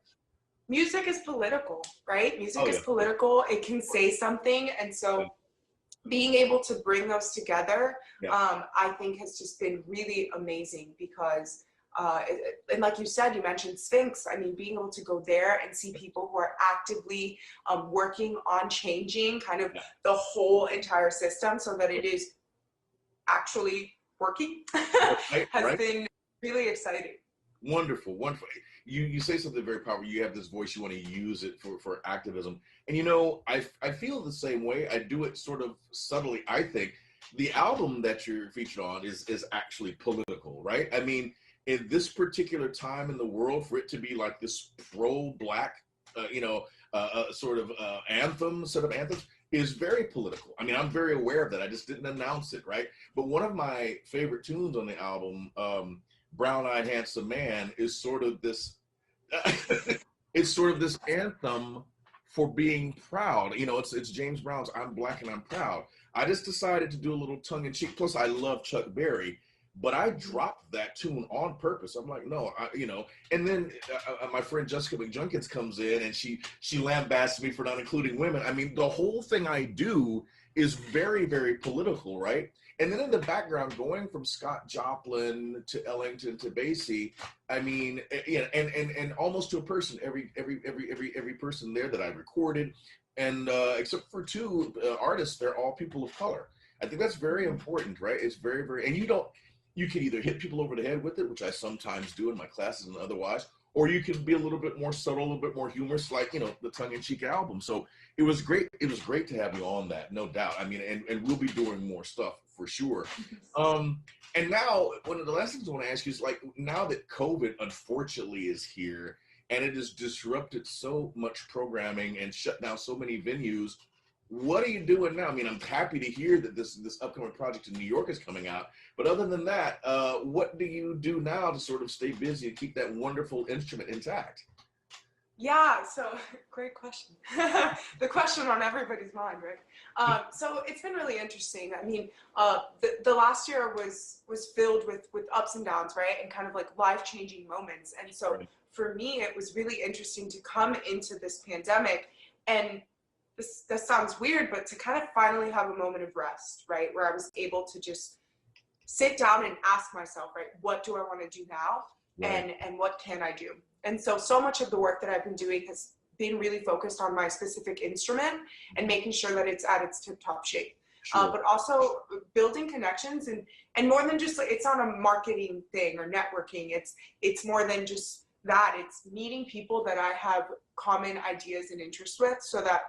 music is political, right? Music is political. It can say something. And so being able to bring those together, I think has just been really amazing because And like you said, you mentioned Sphinx. I mean, being able to go there and see people who are actively working on changing kind of the whole entire system so that it is actually working has been really exciting. Wonderful, wonderful. You say something very powerful. You have this voice, you want to use it for activism. And you know, I feel the same way. I do it sort of subtly. I think the album that you're featured on is actually political, right? I mean, in this particular time in the world, for it to be like this pro-black, sort of set of anthems, is very political. I mean, I'm very aware of that. I just didn't announce it, right? But one of my favorite tunes on the album, Brown-Eyed Handsome Man, is sort of this, it's sort of this anthem for being proud. You know, it's James Brown's I'm Black and I'm Proud. I just decided to do a little tongue-in-cheek. Plus, I love Chuck Berry. But I dropped that tune on purpose. I'm like, no, and then my friend Jessica McJunkins comes in and she lambasts me for not including women. I mean, the whole thing I do is very, very political, right? And then in the background, going from Scott Joplin to Ellington to Basie, I mean, and almost to a person, every person there that I recorded, and except for two artists, they're all people of color. I think that's very important, right? It's very, very, and you can either hit people over the head with it, which I sometimes do in my classes and otherwise, or you can be a little bit more subtle, a little bit more humorous, like, the tongue-in-cheek album. So it was great. It was great to have you on that, no doubt. I mean, and we'll be doing more stuff for sure. And now, one of the last things I want to ask you is, like, now that COVID, unfortunately, is here, and it has disrupted so much programming and shut down so many venues, what are you doing now? I mean, I'm happy to hear that this upcoming project in New York is coming out. But other than that, what do you do now to sort of stay busy and keep that wonderful instrument intact? Yeah, so great question. The question on everybody's mind, right? So it's been really interesting. I mean, the last year was filled with ups and downs, right? And kind of like life-changing moments. And so for me, it was really interesting to come into this pandemic and this sounds weird, but to kind of finally have a moment of rest, right? Where I was able to just sit down and ask myself, right, what do I want to do now? Right. And what can I do? And so much of the work that I've been doing has been really focused on my specific instrument and making sure that it's at its tip-top shape. Sure. But also building connections and more than just like, it's not a marketing thing or networking. It's more than just that. It's meeting people that I have common ideas and interests with so that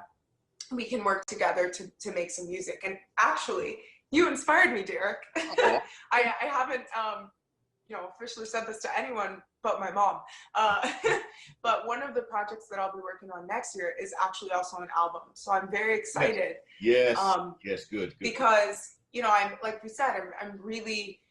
we can work together to make some music. And actually, you inspired me, Derek. I haven't, officially said this to anyone but my mom. But one of the projects that I'll be working on next year is actually also an album. So I'm very excited. Yes. Yes. Good. Because, I'm, like we said, I'm really,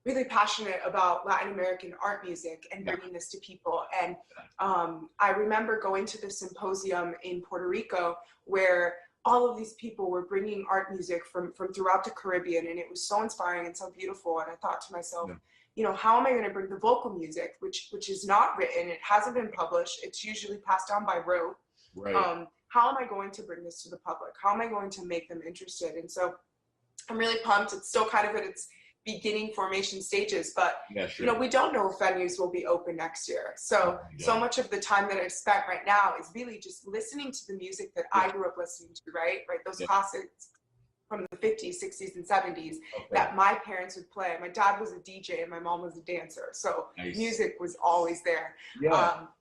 really passionate about Latin American art music and bringing this to people. And I remember going to the symposium in Puerto Rico where all of these people were bringing art music from throughout the Caribbean, and it was so inspiring and so beautiful. And I thought to myself, how am I going to bring the vocal music, which is not written, it hasn't been published, it's usually passed down by rote. Right. How am I going to bring this to the public? How am I going to make them interested? And so I'm really pumped. It's still kind of at its beginning formation stages, but we don't know if venues will be open next year. So much of the time that I've spent right now is really just listening to the music that I grew up listening to, right? Those classics from the 50s, 60s, and 70s that my parents would play. My dad was a DJ and my mom was a dancer. So music was always there.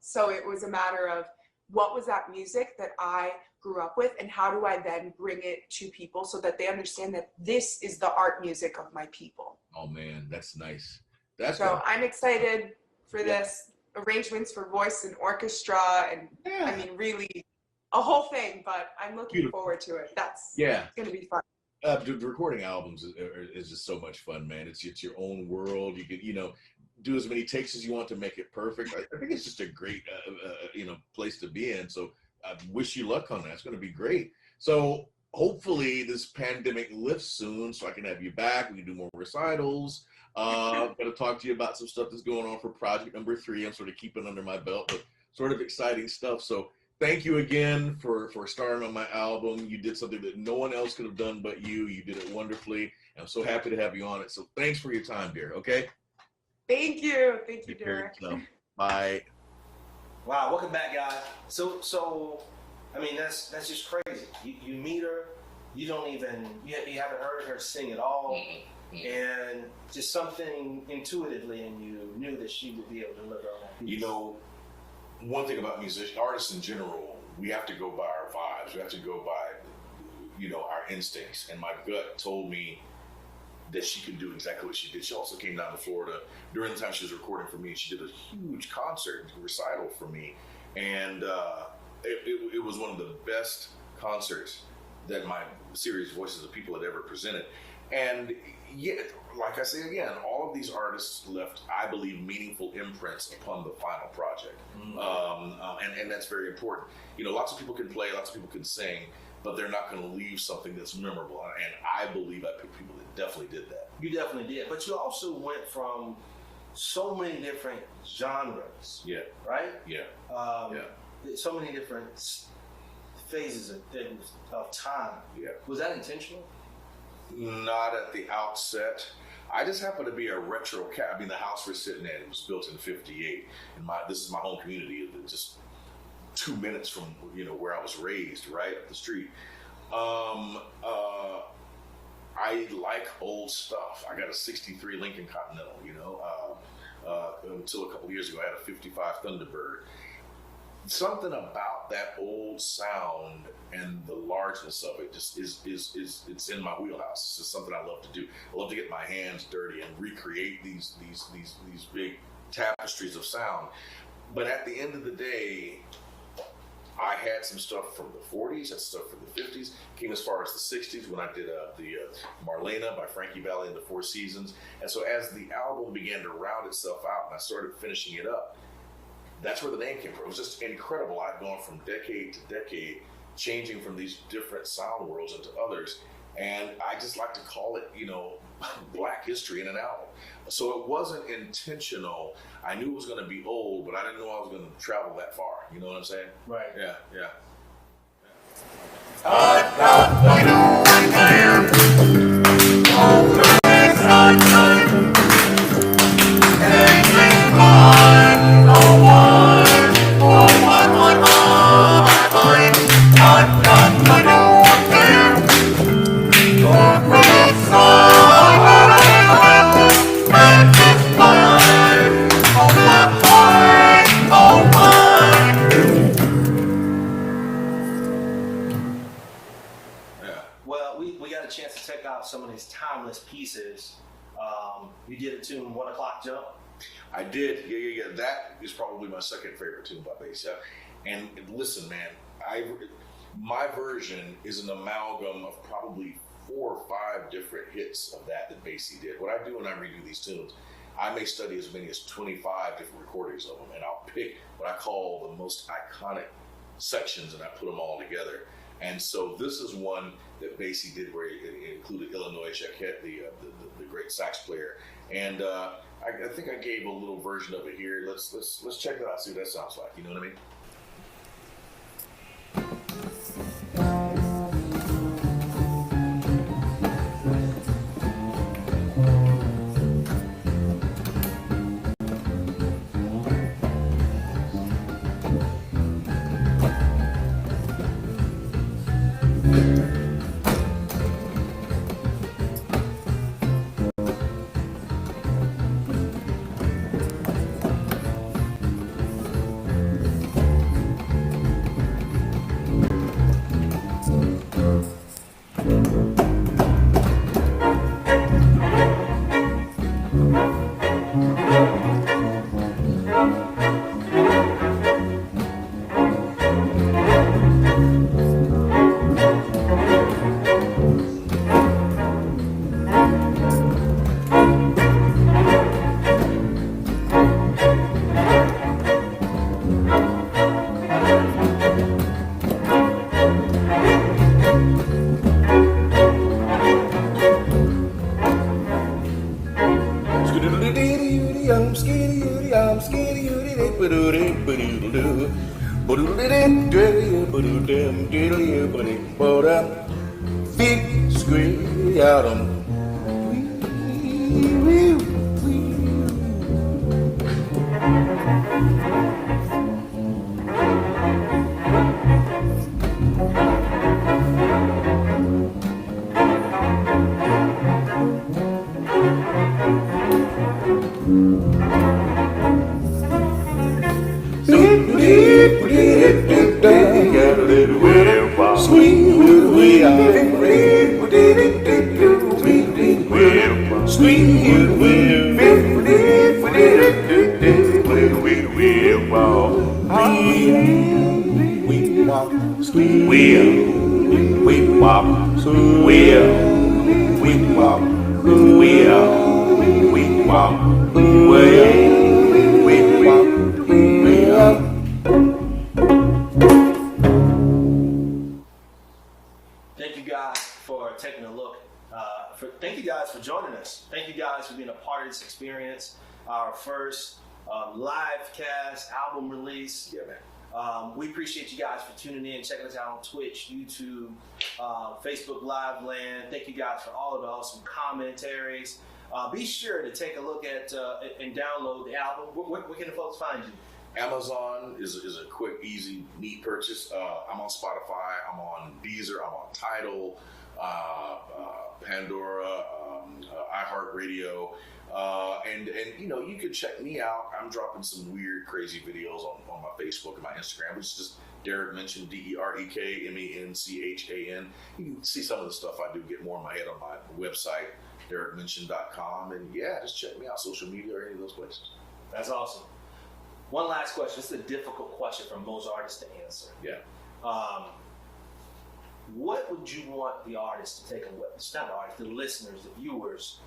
So it was a matter of what was that music that I grew up with and how do I then bring it to people so that they understand that this is the art music of my people. Oh man, that's nice. I'm excited for this. Arrangements for voice and orchestra and I mean really a whole thing, but I'm looking forward to it. It's going to be fun. Recording albums is just so much fun, man. It's your own world. You can, do as many takes as you want to make it perfect. I think it's just a great, place to be in. So I wish you luck on that. It's going to be great. So hopefully this pandemic lifts soon so I can have you back. We can do more recitals. I'm going to talk to you about some stuff that's going on for project number 3. I'm sort of keeping under my belt, but sort of exciting stuff. So thank you again for starring on my album. You did something that no one else could have done but you. You did it wonderfully. I'm so happy to have you on it. So thanks for your time, dear. Okay? Thank you, Take care of Derek. yourself. Bye. Wow, welcome back, guys. So, I mean, that's just crazy. You meet her, you don't even you haven't heard her sing at all, and just something intuitively in you knew that she would be able to deliver on that piece. You know, one thing about artists in general, we have to go by our vibes. We have to go by, our instincts. And my gut told me that she could do exactly what she did. She also came down to Florida during the time she was recording for me, and she did a huge concert recital for me. And it was one of the best concerts that my series Voices of People had ever presented. And yet, like I say again, all of these artists left, I believe, meaningful imprints upon the final project. And that's very important. Lots of people can play, lots of people can sing, but they're not going to leave something that's memorable. And I believe I picked people that definitely did that. You definitely did. But you also went from so many different genres. Yeah. Right? Yeah. So many different phases of time. Yeah. Was that intentional? Not at the outset. I just happen to be a retro cat. I mean, the house we're sitting at, it was built in 't58, and this is my home community, just 2 minutes from where I was raised, right up the street. I like old stuff. I got a '63 Lincoln Continental. Until a couple years ago, I had a '55 Thunderbird. Something about that old sound and the largeness of it just is it's in my wheelhouse. It's just something I love to do. I love to get my hands dirty and recreate these big tapestries of sound. But at the end of the day, I had some stuff from the 40s, had stuff from the 50s, came as far as the 60s when I did the Marlena by Frankie Valli and the Four Seasons. And so as the album began to round itself out and I started finishing it up, that's where the name came from. It was just incredible. I've gone from decade to decade, changing from these different sound worlds into others. And I just like to call it, Black history in an album. So it wasn't intentional. I knew it was going to be old, but I didn't know I was going to travel that far. You know what I'm saying? Right. Yeah. Well, we got a chance to check out some of these timeless pieces. You did a tune, 1 O'Clock Jump. I did. Yeah. That is probably my second favorite tune by Bass. Yeah. And listen, man, my version is an amalgam of probably 4 or 5 different hits of that Basie did. What I do when I redo these tunes, I may study as many as 25 different recordings of them, and I'll pick what I call the most iconic sections, and I put them all together. And so this is one that Basie did where it included Illinois Jacquet, the great sax player. And I think I gave a little version of it here. Let's check that out, see what that sounds like. You know what I mean? Thank you guys for taking a look. Thank you guys for joining us. Thank you guys for being a part of this experience. Our first live cast album release. Yeah, man. We appreciate you guys for tuning in, checking us out on Twitch, YouTube, Facebook Live Land. Thank you guys for all of the awesome commentaries. Be sure to take a look at and download the album. Where can the folks find you? Amazon is a quick, easy, neat purchase. I'm on Spotify. I'm on Deezer. I'm on Tidal, Pandora, iHeartRadio. And you know, you can check me out. I'm dropping some weird, crazy videos on my Facebook and my Instagram, which is just Derek Menchan, DerekMenchan. You can see some of the stuff I do, get more in my head on my website, DerekMenchan.com. And yeah, just check me out, social media or any of those places. That's awesome. One last question. This is a difficult question for most artists to answer. Yeah. What would you want the artists to take away? It's not the artists, the listeners, the viewers,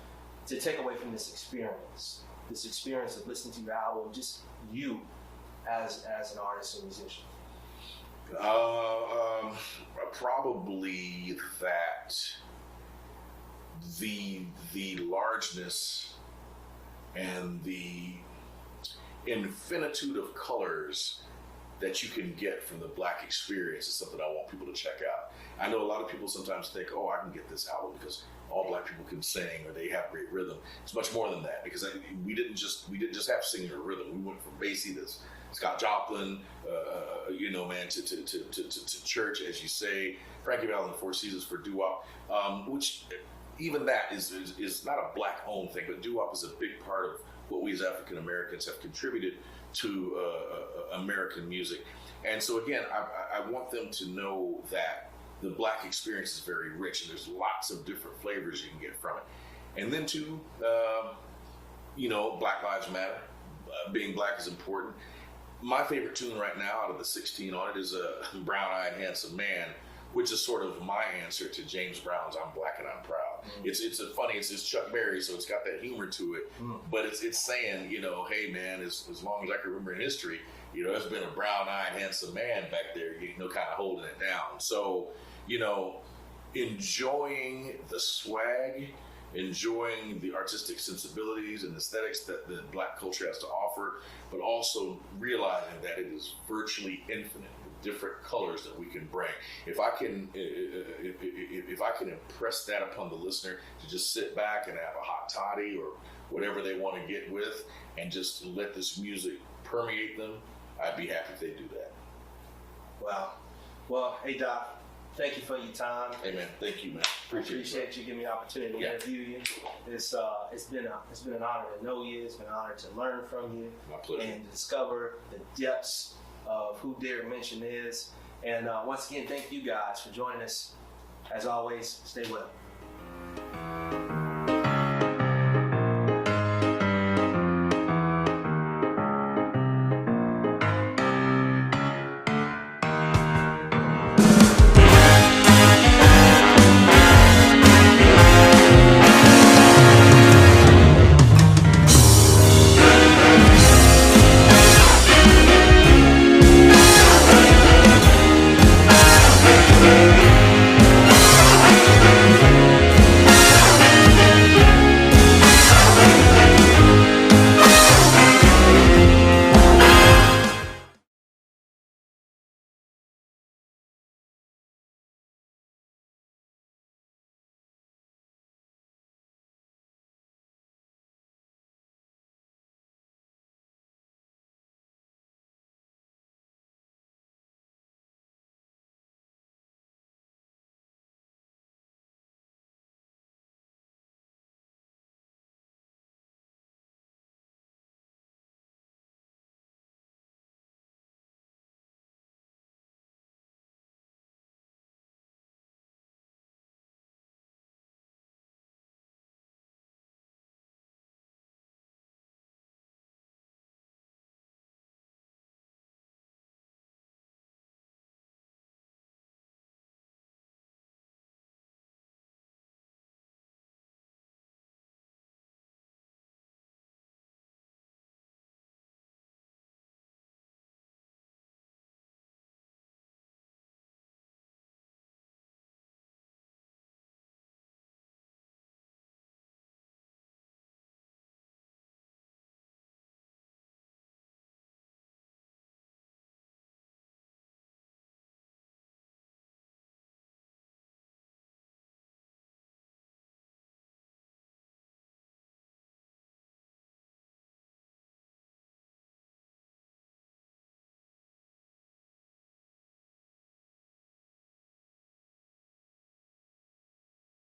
to take away from this experience of listening to your album, just you as an artist and musician? Probably that the largeness and the infinitude of colors that you can get from the Black experience is something I want people to check out. I know a lot of people sometimes think, oh, I can get this album because all Black people can sing or they have great rhythm. It's much more than that, because we didn't just have singing or rhythm. We went from Basie to Scott Joplin, you know, man, to church, as you say, Frankie Valli and Four Seasons for doo-wop, which even that is not a Black-owned thing, but doo-wop is a big part of what we as African Americans have contributed to American music. And so again, I want them to know that the Black experience is very rich, and there's lots of different flavors you can get from it. And then too, you know, Black Lives Matter. Being Black is important. My favorite tune right now out of the 16 on it is Brown-Eyed Handsome Man, which is sort of my answer to James Brown's I'm Black and I'm Proud. It's funny, it's Chuck Berry, so it's got that humor to it, but it's saying, you know, hey man, as long as I can remember in history, you know, there's been a brown-eyed handsome man back there, you know, kind of holding it down. So, you know, enjoying the swag, enjoying the artistic sensibilities and aesthetics that the Black culture has to offer, but also realizing that it is virtually infinite with different colors that we can bring. If I can impress that upon the listener to just sit back and have a hot toddy or whatever they want to get with and just let this music permeate them, I'd be happy if they do that. Wow. Well, hey Doc, thank you for your time. Hey man, thank you, man. Appreciate you giving me the opportunity to interview you. It's been an honor to know you. It's been an honor to learn from you. My pleasure. And discover the depths of who Derek Menchan is. And once again, thank you guys for joining us. As always, stay well.